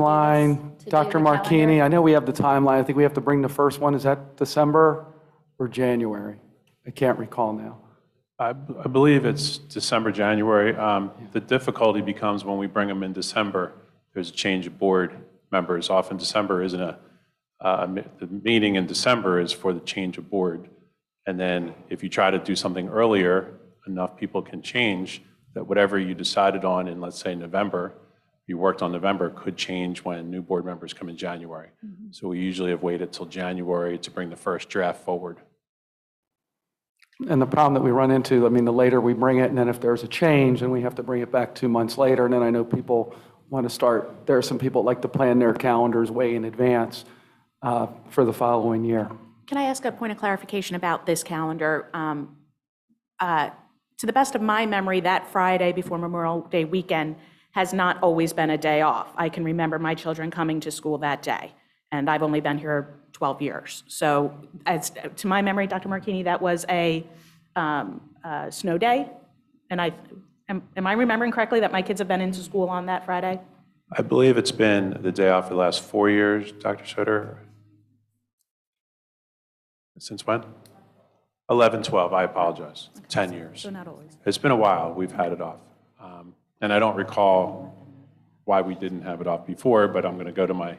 timeline, to do Dr. the Marchini, calendar? I know we have the timeline. I think we have to bring the first one. Is that December or January? I can't recall now. I believe it's December, January. The difficulty becomes when we bring them in December, there's a change of board members. Often December isn't the meeting in December is for the change of board. And then if you try to do something earlier, enough people can change that whatever you decided on in, let's say, November, you worked on November, could change when new board members come in January. So we usually have waited till January to bring the first draft forward. And the problem that we run into, I mean, the later we bring it, and then if there's a change, then we have to bring it back 2 months later. And then I know people want to start, there are some people that like to plan their calendars way in advance for the following year. Can I ask a point of clarification about this calendar? To the best of my memory, that Friday before Memorial Day weekend has not always been a day off. I can remember my children coming to school that day, and I've only been here 12 years. So as to my memory, Dr. Marchini, that was a snow day. And am I remembering correctly that my kids have been into school on that Friday? I believe it's been the day off the last 4 years, Dr. Soter. Since when? 11, 12, I apologize. 10 years. So not always. It's been a while we've had it off. And I don't recall why we didn't have it off before, but I'm going to go to my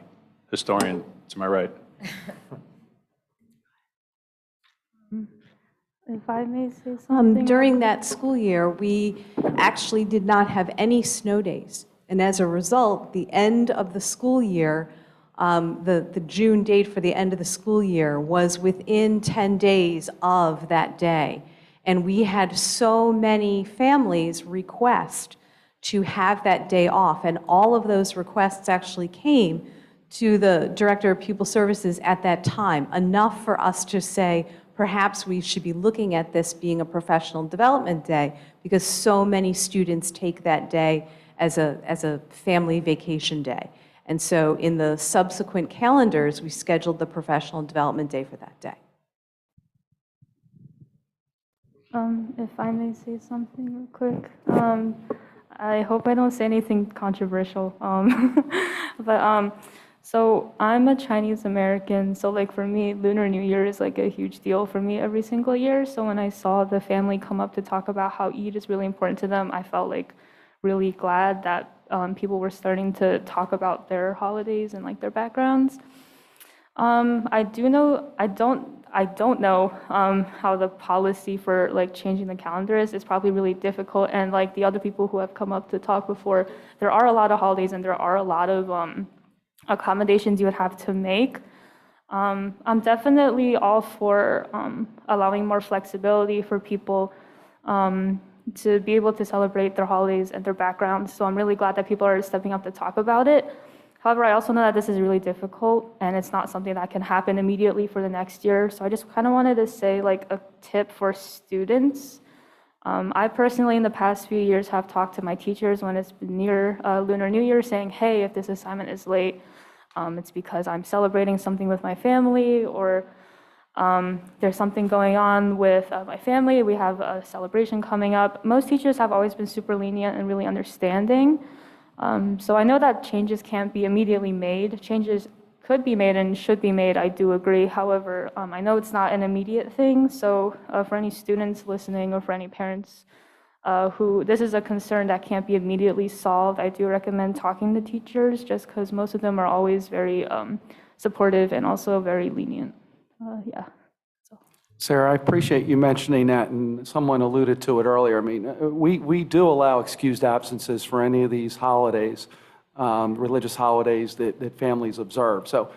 historian to my right. If I may say something. During that school year, we actually did not have any snow days. And as a result, the end of the school year, the June date for the end of the school year was within 10 days of that day. And we had so many families request to have that day off. And all of those requests actually came to the Director of Pupil Services at that time, enough for us to say, perhaps we should be looking at this being a professional development day, because so many students take that day as a family vacation day. And so in the subsequent calendars, we scheduled the professional development day for that day. If I may say something real quick. I hope I don't say anything controversial. So I'm a Chinese American, so like for me, Lunar New Year is like a huge deal for me every single year. So when I saw the family come up to talk about how Eid is really important to them, I felt like really glad that people were starting to talk about their holidays and like their backgrounds. I don't know how the policy for like changing the calendar is. It's probably really difficult. And like the other people who have come up to talk before, there are a lot of holidays and there are a lot of accommodations you would have to make. I'm definitely all for allowing more flexibility for people to be able to celebrate their holidays and their backgrounds. So I'm really glad that people are stepping up to talk about it. However, I also know that this is really difficult and it's not something that can happen immediately for the next year. So I just kind of wanted to say like a tip for students. I personally, in the past few years, have talked to my teachers when it's been near Lunar New Year saying, hey, if this assignment is late, it's because I'm celebrating something with my family, or there's something going on with my family. We have a celebration coming up. Most teachers have always been super lenient and really understanding. So I know that changes can't be immediately made. Changes could be made and should be made, I do agree. However, I know it's not an immediate thing. So for any students listening or for any parents who this is a concern that can't be immediately solved, I do recommend talking to teachers, just because most of them are always very supportive and also very lenient. Yeah. Sarah, I appreciate you mentioning that, and someone alluded to it earlier. I mean, we do allow excused absences for any of these holidays, religious holidays that families observe. So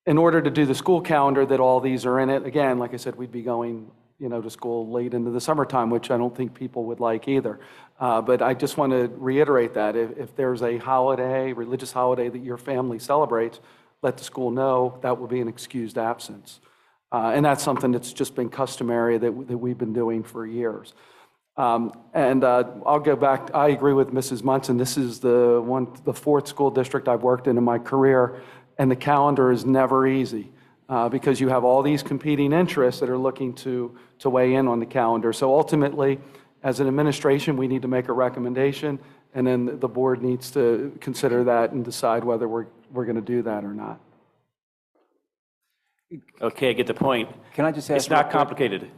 in order to do the school calendar that all these are in it, again, like I said, we'd be going to school late into the summertime, which I don't think people would like either. But I just want to reiterate that if there's a holiday, religious holiday that your family celebrates, let the school know that will be an excused absence. And that's something that's just been customary that we've been doing for years. And I'll go back. I agree with Mrs. Munson. This is the fourth school district I've worked in my career, and the calendar is never easy. because you have all these competing interests that are looking to weigh in on the calendar. So ultimately, as an administration, we need to make a recommendation, and then the board needs to consider that and decide whether we're going to do that or not. Okay, I get the point. Can I just ask? It's not complicated.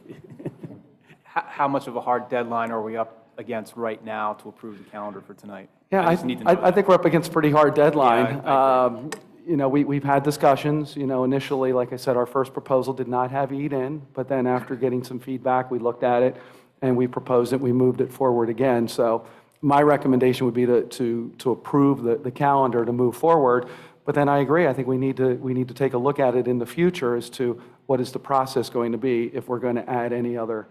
How much of a hard deadline are we up against right now to approve the calendar for tonight? Yeah, I just need to know I think we're up against a pretty hard deadline. Yeah, I agree. You know, we've had discussions, you know, initially, like I said, our first proposal did not have EAT in, but then after getting some feedback, we looked at it and we proposed it, we moved it forward again. So my recommendation would be to approve the calendar to move forward. But then I agree, I think we need to take a look at it in the future as to what is the process going to be if we're going to add any other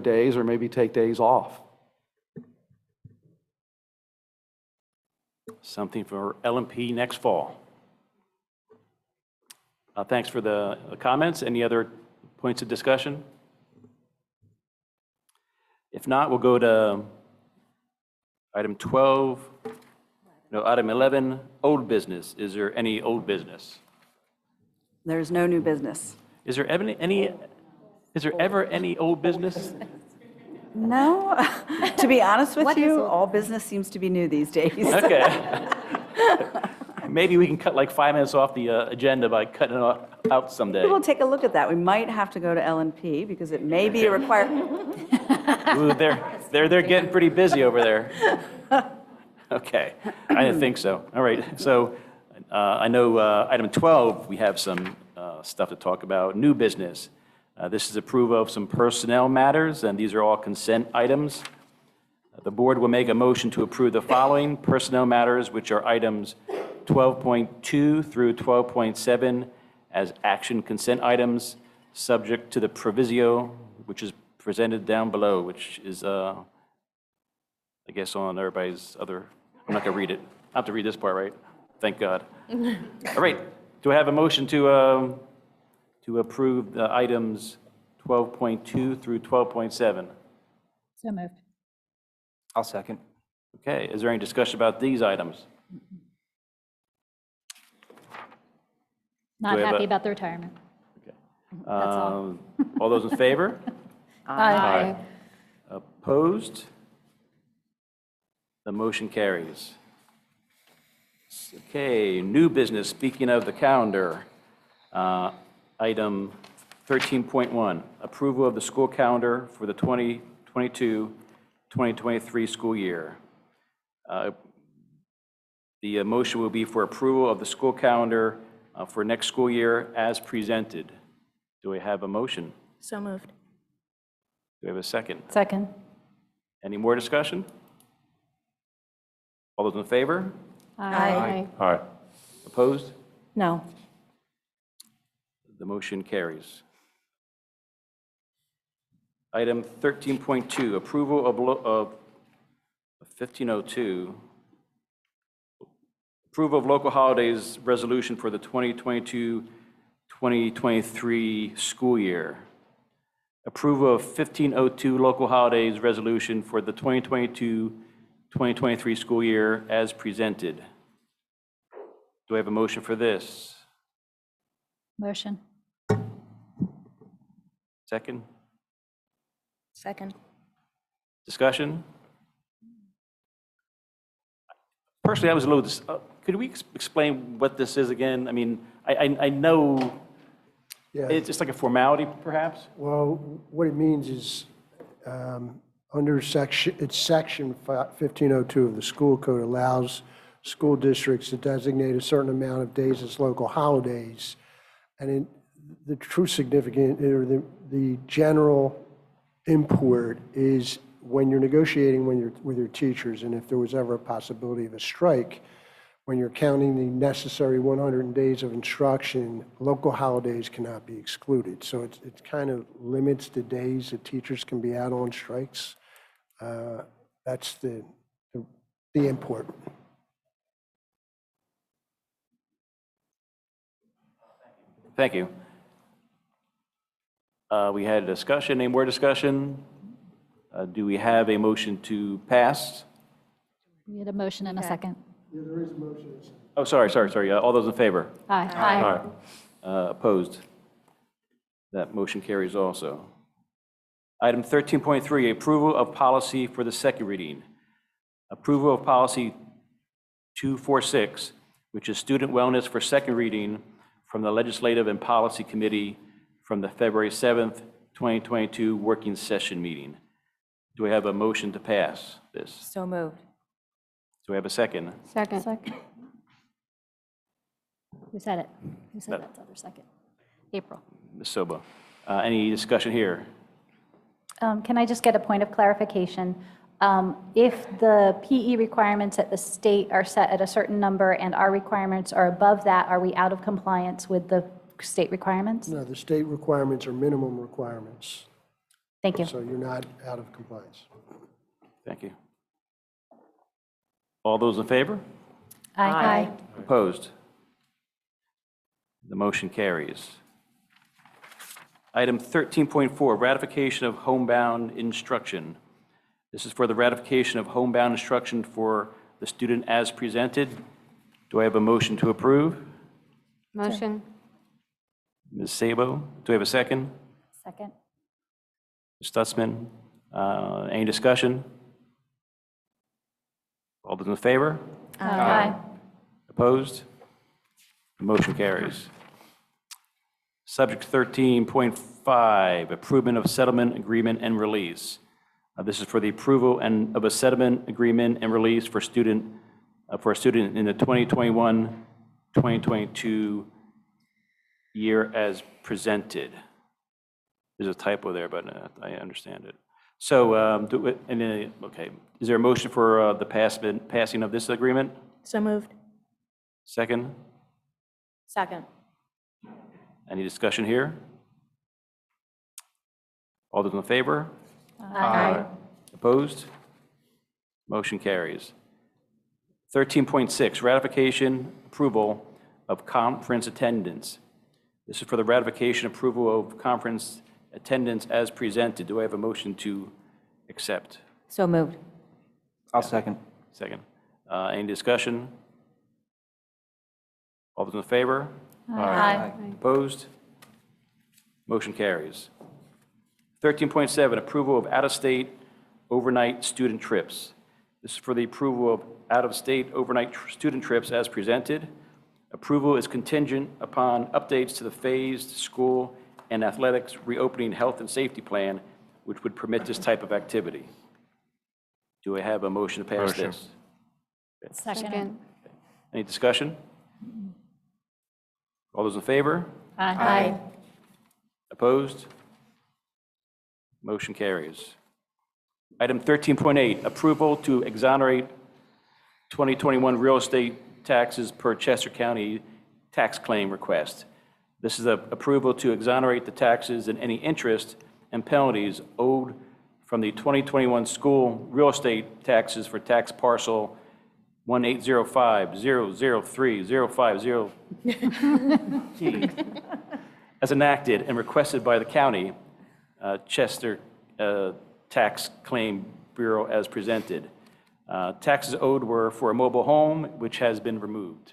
days or maybe take days off. Something for L&P next fall. Thanks for the comments. Any other points of discussion? If not, we'll go to item 12. No, item 11, old business. Is there any old business? There's no new business. Is there ever any old business? No, to be honest with you, all business seems to be new these days. Okay. Maybe we can cut like 5 minutes off the agenda by cutting it out someday. We'll take a look at that. We might have to go to L&P because it may be a required. Ooh, they're getting pretty busy over there. Okay, I didn't think so. All right, so I know item 12, we have some stuff to talk about. New business. This is approval of some personnel matters, and these are all consent items. The board will make a motion to approve the following personnel matters, which are items 12.2 through 12.7 as action consent items, subject to the proviso, which is presented down below, which is, I guess, on everybody's other, I'm not going to read it. I have to read this part, right? Thank God. All right, do I have a motion to approve the items 12.2 through 12.7? So moved. I'll second. Okay, is there any discussion about these items? Not Do we have happy a- about the retirement. All those in favor? Aye. Opposed? The motion carries. Okay, new business, speaking of the calendar, item 13.1, approval of the school calendar for the 2022-2023 school year. The motion will be for approval of the school calendar for next school year as presented. Do we have a motion? So moved. Do we have a second? Second. Any more discussion? All those in favor? Aye. All right. Opposed? No. The motion carries. Item 13.2, approval of 1502, approval of local holidays resolution for the 2022-2023 school year. Approval of 1502 local holidays resolution for the 2022-2023 school year as presented. Do I have a motion for this? Motion. Second? Second. Discussion? Personally, I was a little, could we explain what this is again? I mean, I know Yeah. it's just like a formality, perhaps? Well, what it means is, under section 1502 of the school code allows school districts to designate a certain amount of days as local holidays. And the true significant, or the general import is when you're negotiating with your teachers, and if there was ever a possibility of a strike, when you're counting the necessary 100 days of instruction, local holidays cannot be excluded. So it kind of limits the days that teachers can be out on strikes. That's the import. Thank you. We had a discussion. Any more discussion? Do we have a motion to pass? We had a motion and a second. Yeah, there is a motion. Oh, sorry. All those in favor? Aye. Opposed? That motion carries also. Item 13.3, approval of policy for the second reading. Approval of policy 246, which is student wellness for second reading from the Legislative and Policy Committee from the February 7th, 2022 working session meeting. Do I have a motion to pass this? So moved. Do I have a second? Second. Who said it? Who said That- that's other second? April. Ms. Soba. Any discussion here? Can I just get a point of clarification? If the PE requirements at the state are set at a certain number and our requirements are above that, are we out of compliance with the state requirements? No, the state requirements are minimum requirements, Thank you. so you're not out of compliance. Thank you. All those in favor? Aye. Opposed? The motion carries. Item 13.4, ratification of homebound instruction. This is for the ratification of homebound instruction for the student as presented. Do I have a motion to approve? Motion. Ms. Sabo, do I have a second? Second. Ms. Stutzman, any discussion? All those in favor? Aye. Opposed? The motion carries. Subject 13.5, approval of settlement agreement and release. This is for the approval of a settlement agreement and release for a student in the 2021-2022 year as presented. There's a typo there, but I understand it. So, okay, is there a motion for the passing of this agreement? So moved. Second? Second. Any discussion here? All those in favor? Aye. Opposed? Motion carries. 13.6, ratification approval of conference attendance. This is for the ratification approval of conference attendance as presented. Do I have a motion to accept? So moved. I'll second. Second. Any discussion? All those in favor? Aye. Opposed? Motion carries. 13.7, approval of out-of-state overnight student trips. This is for the approval of out-of-state overnight student trips as presented. Approval is contingent upon updates to the phased school and athletics reopening health and safety plan, which would permit this type of activity. Do I have a motion to pass Motion. this? Second. Any discussion? All those in favor? Aye. Opposed? Motion carries. Item 13.8, approval to exonerate 2021 real estate taxes per Chester County tax claim request. This is approval to exonerate the taxes and any interest and penalties owed from the 2021 school real estate taxes for tax parcel 180500305 as enacted and requested by the county Chester Tax Claim Bureau as presented. Taxes owed were for a mobile home, which has been removed.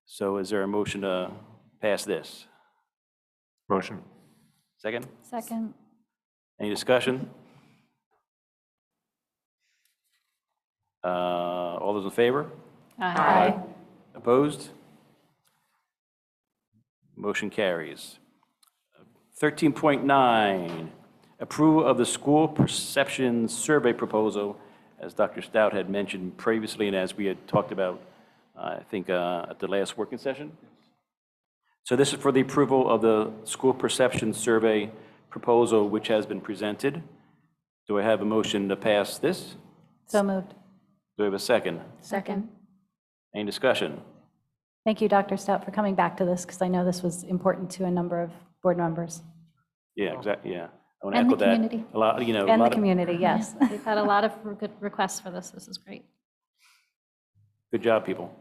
So is there a motion to pass this? Motion. Second? Second. Any discussion? All those in favor? Aye. Opposed? Motion carries. 13.9, approval of the school perception survey proposal, as Dr. Stout had mentioned previously and as we had talked about, I think, at the last working session. So this is for the approval of the school perception survey proposal, which has been presented. Do I have a motion to pass this? So moved. Do I have a second? Second. Any discussion? Thank you, Dr. Stout, for coming back to this, because I know this was important to a number of board members. Yeah, exactly, yeah. I want to And the echo that. community. A lot, you know, a And the lot of, community, yes. We've had a lot of good requests for this. This is great. good job, people.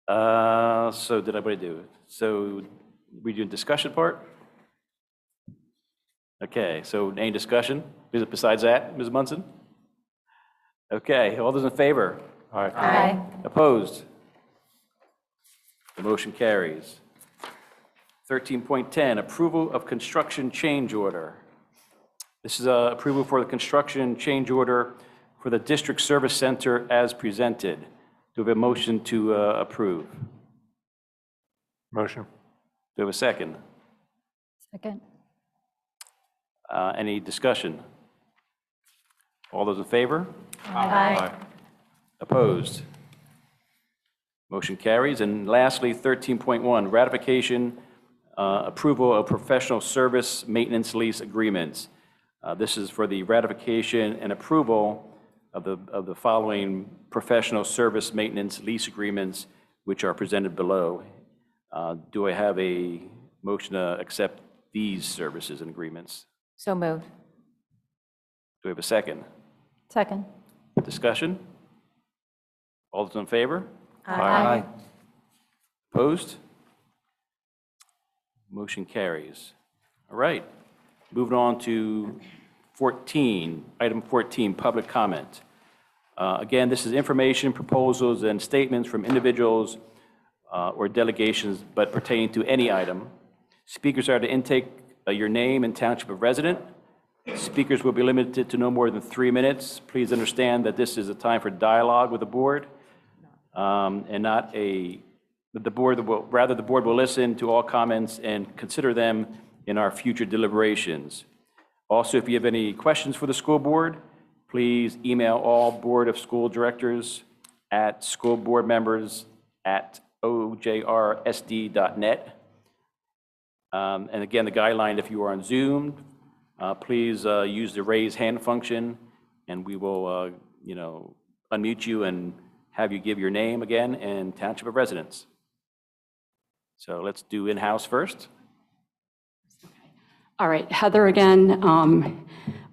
So did everybody do it? So we do discussion part? Okay, so any discussion besides that, Ms. Munson? Okay, all those in favor? Aye. Aye. Opposed? The motion carries. 13.10, approval of construction change order. This is approval for the construction change order for the District Service Center as presented. Do we have a motion to approve? Motion. Do we have a second? Second. Any discussion? All those in favor? Aye. Opposed? Motion carries. And lastly, 13.1, ratification, approval of professional service maintenance lease agreements. This is for the ratification and approval of the following professional service maintenance lease agreements, which are presented below. Do I have a motion to accept these services and agreements? So moved. Do we have a second? Second. Discussion? All those in favor? Aye. Opposed? Motion carries. All right. Moving on to 14, item 14, public comment. Again, this is information, proposals, and statements from individuals or delegations, but pertaining to any item. Speakers are to intake your name and township of resident. Speakers will be limited to no more than 3 minutes. Please understand that this is a time for dialogue with the board, and not the board will listen to all comments and consider them in our future deliberations. Also, if you have any questions for the school board, please email all Board of School Directors at schoolboardmembers@ojrsd.net. And again, the guideline, if you are on Zoom, please use the raise hand function, and we will, unmute you and have you give your name again and township of residence. So let's do in-house first. All right, Heather again.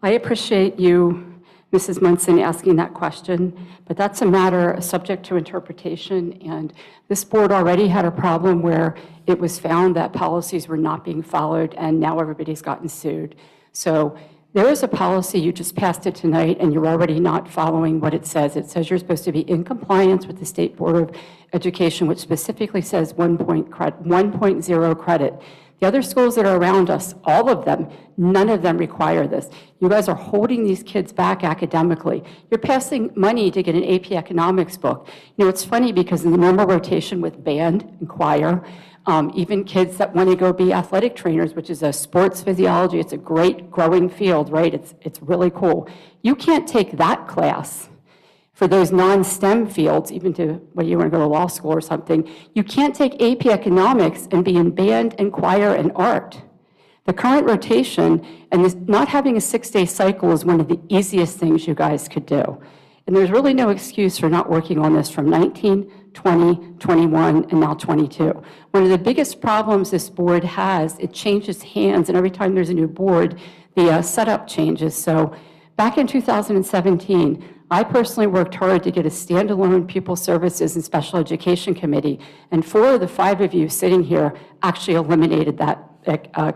I appreciate you, Mrs. Munson, asking that question, but that's a matter subject to interpretation, and this board already had a problem where it was found that policies were not being followed, and now everybody's gotten sued. So there is a policy, you just passed it tonight, and you're already not following what it says. It says you're supposed to be in compliance with the State Board of Education, which specifically says 1.0 credit. The other schools that are around us, all of them, none of them require this. You guys are holding these kids back academically. You're passing money to get an AP Economics book. It's funny because in the normal rotation with band and choir, even kids that want to go be athletic trainers, which is a sports physiology, it's a great growing field, right? It's really cool. You can't take that class for those non-STEM fields, even to whether you want to go to law school or something. You can't take AP Economics and be in band and choir and art. The current rotation and this, not having a 6-day cycle is one of the easiest things you guys could do. And there's really no excuse for not working on this from 19, 20, 21, and now 22. One of the biggest problems this board has, it changes hands, and every time there's a new board, the setup changes. So back in 2017, I personally worked hard to get a standalone pupil services and special education committee, and 4 of the 5 of you sitting here actually eliminated that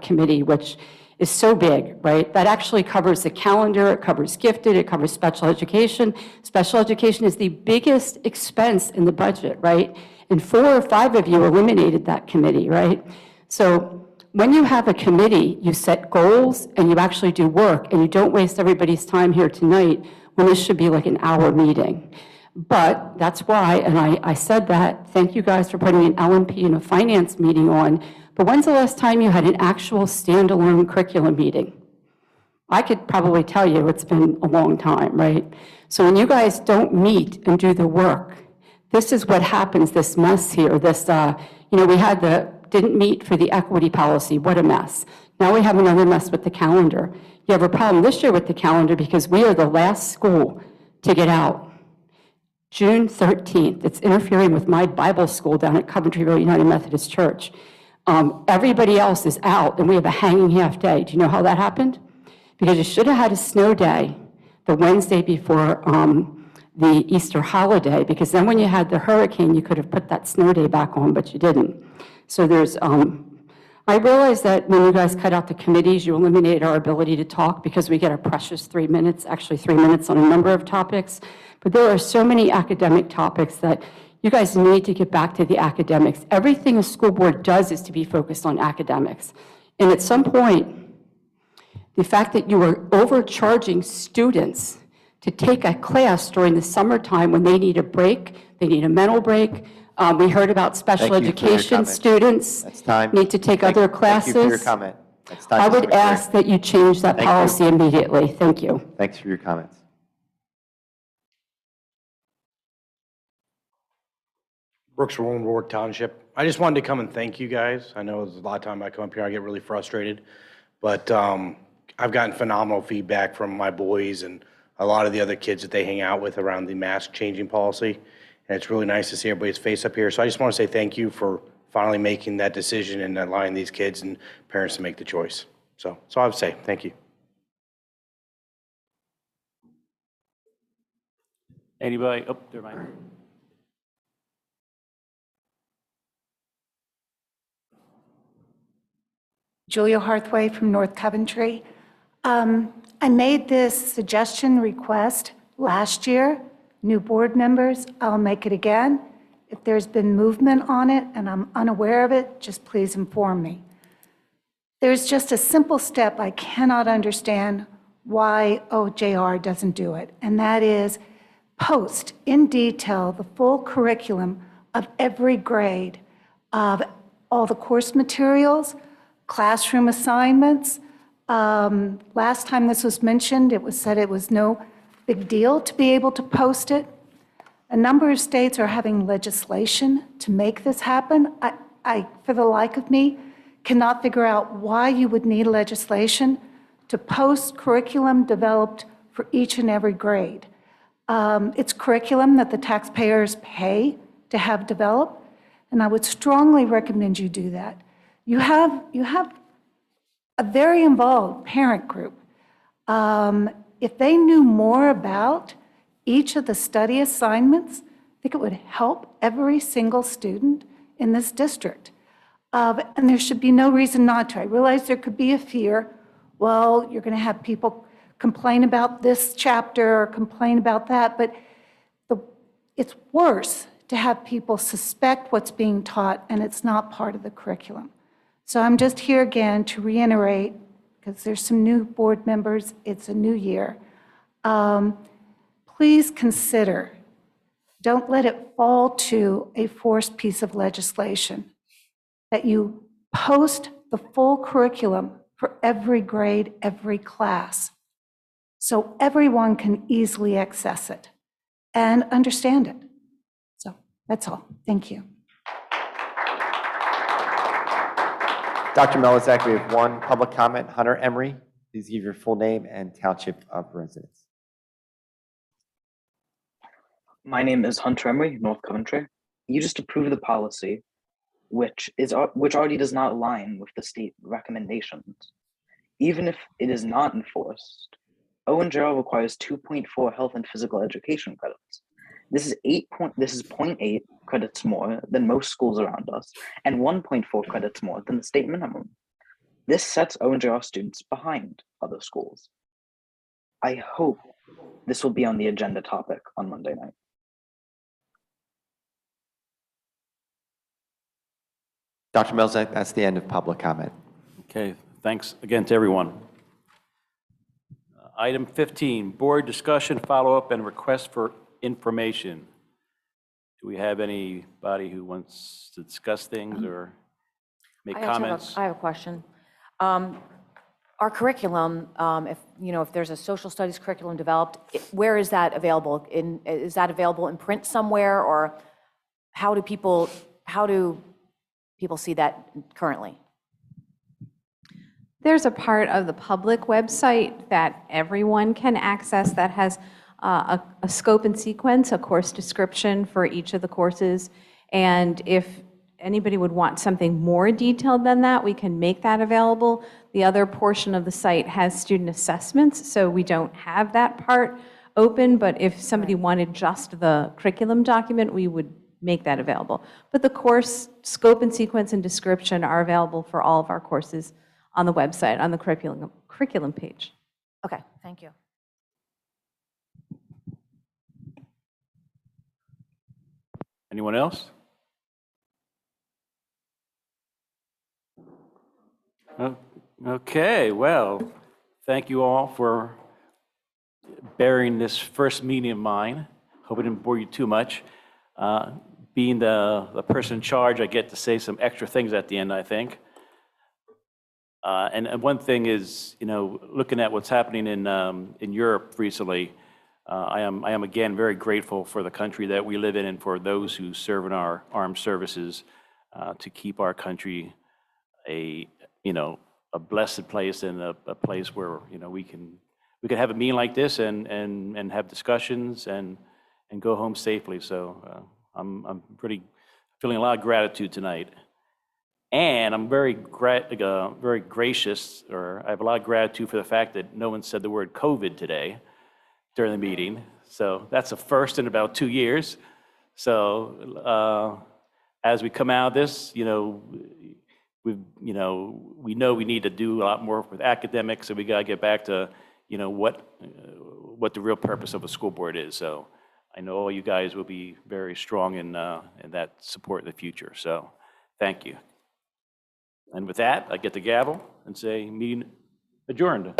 committee, which is so big, right? That actually covers the calendar, it covers gifted, it covers special education. Special education is the biggest expense in the budget, right? And 4 or 5 of you eliminated that committee, right? So when you have a committee, you set goals and you actually do work, and you don't waste everybody's time here tonight when this should be like an hour meeting. But that's why, and I said that, thank you guys for putting an LNP and a finance meeting on, but when's the last time you had an actual standalone curriculum meeting? I could probably tell you it's been a long time, right? So when you guys don't meet and do the work, this is what happens, this mess here, this, we had didn't meet for the equity policy, what a mess. Now we have another mess with the calendar. You have a problem this year with the calendar because we are the last school to get out. June 13th, it's interfering with my Bible school down at Coventryville United Methodist Church. Everybody else is out, and we have a hanging half day. Do you know how that happened? Because you should have had a snow day the Wednesday before the Easter holiday, because then when you had the hurricane, you could have put that snow day back on, but you didn't. So there's, I realize that when you guys cut out the committees, you eliminated our ability to talk because we get a precious 3 minutes, actually 3 minutes on a number of topics. But there are so many academic topics that You guys need to get back to the academics. Everything a school board does is to be focused on academics. And at some point, the fact that you are overcharging students to take a class during the summertime when they need a break, they need a mental break. We heard about special Thank you for your education comment. students That's time. need to take other classes. Thank you for your comment. That's time. I to would switch gears. ask that you change that Thank you. policy immediately. Thank you. Thanks for your comments. Brooks Rowan, Warwick Township. I just wanted to come and thank you guys. I know there's a lot of time I come up here, I get really frustrated, but I've gotten phenomenal feedback from my boys and a lot of the other kids that they hang out with around the mask changing policy. And it's really nice to see everybody's face up here. So I just want to say thank you for finally making that decision and allowing these kids and parents to make the choice. So I would say thank you. Anybody? Oh, there might. Julia Harthway from North Coventry. I made this suggestion request last year. New board members, I'll make it again. If there's been movement on it and I'm unaware of it, just please inform me. There's just a simple step I cannot understand why OJR doesn't do it, and that is post in detail the full curriculum of every grade of all the course materials, classroom assignments. Last time this was mentioned, it was said it was no big deal to be able to post it. A number of states are having legislation to make this happen. I, for the like of me, cannot figure out why you would need legislation to post curriculum developed for each and every grade. It's curriculum that the taxpayers pay to have developed, and I would strongly recommend you do that. You have a very involved parent group. If they knew more about each of the study assignments, I think it would help every single student in this district. And there should be no reason not to. I realize there could be a fear, well, you're going to have people complain about this chapter or complain about that, but it's worse to have people suspect what's being taught and it's not part of the curriculum. So I'm just here again to reiterate, because there's some new board members, it's a new year. Please consider, don't let it fall to a forced piece of legislation, that you post the full curriculum for every grade, every class, so everyone can easily access it and understand it. So that's all. Thank you. Dr. Melizak, we have one public comment. Hunter Emery, please give your full name and township of residence. My name is Hunter Emery, North Coventry. You just approved the policy, which already does not align with the state recommendations. Even if it is not enforced, ONJR requires 2.4 health and physical education credits. This is 0.8 credits more than most schools around us, and 1.4 credits more than the state minimum. This sets ONJR students behind other schools. I hope this will be on the agenda topic on Monday night. Dr. Melizak, that's the end of public comment. Okay, thanks again to everyone. Item 15, board discussion, follow-up, and request for information. Do we have anybody who wants to discuss things or make comments? I have a question. Our curriculum, if there's a social studies curriculum developed, where is that available? Is that available in print somewhere, or how do people see that currently? There's a part of the public website that everyone can access that has a scope and sequence, a course description for each of the courses. And if anybody would want something more detailed than that, we can make that available. The other portion of the site has student assessments, so we don't have that part open, but if somebody wanted just the curriculum document, we would make that available. But the course scope and sequence and description are available for all of our courses on the website, on the curriculum page. Okay, thank you. Anyone else? Okay, well, thank you all for bearing this first meeting of mine. Hope I didn't bore you too much. Being the person in charge, I get to say some extra things at the end, I think. And one thing is, you know, looking at what's happening in Europe recently, I am again very grateful for the country that we live in and for those who serve in our armed services to keep our country a blessed place and a place where, you know, we can have a meeting like this and have discussions and go home safely. So I'm pretty feeling a lot of gratitude tonight. And I'm very gracious, or I have a lot of gratitude for the fact that no one said the word COVID today during the meeting. So that's a first in about 2 years. So as we come out of this, you know, we know we need to do a lot more with academics, so we got to get back to, you know, what the real purpose of a school board is. So I know all you guys will be very strong in that support in the future. So thank you. And with that, I get the gavel and say meeting adjourned.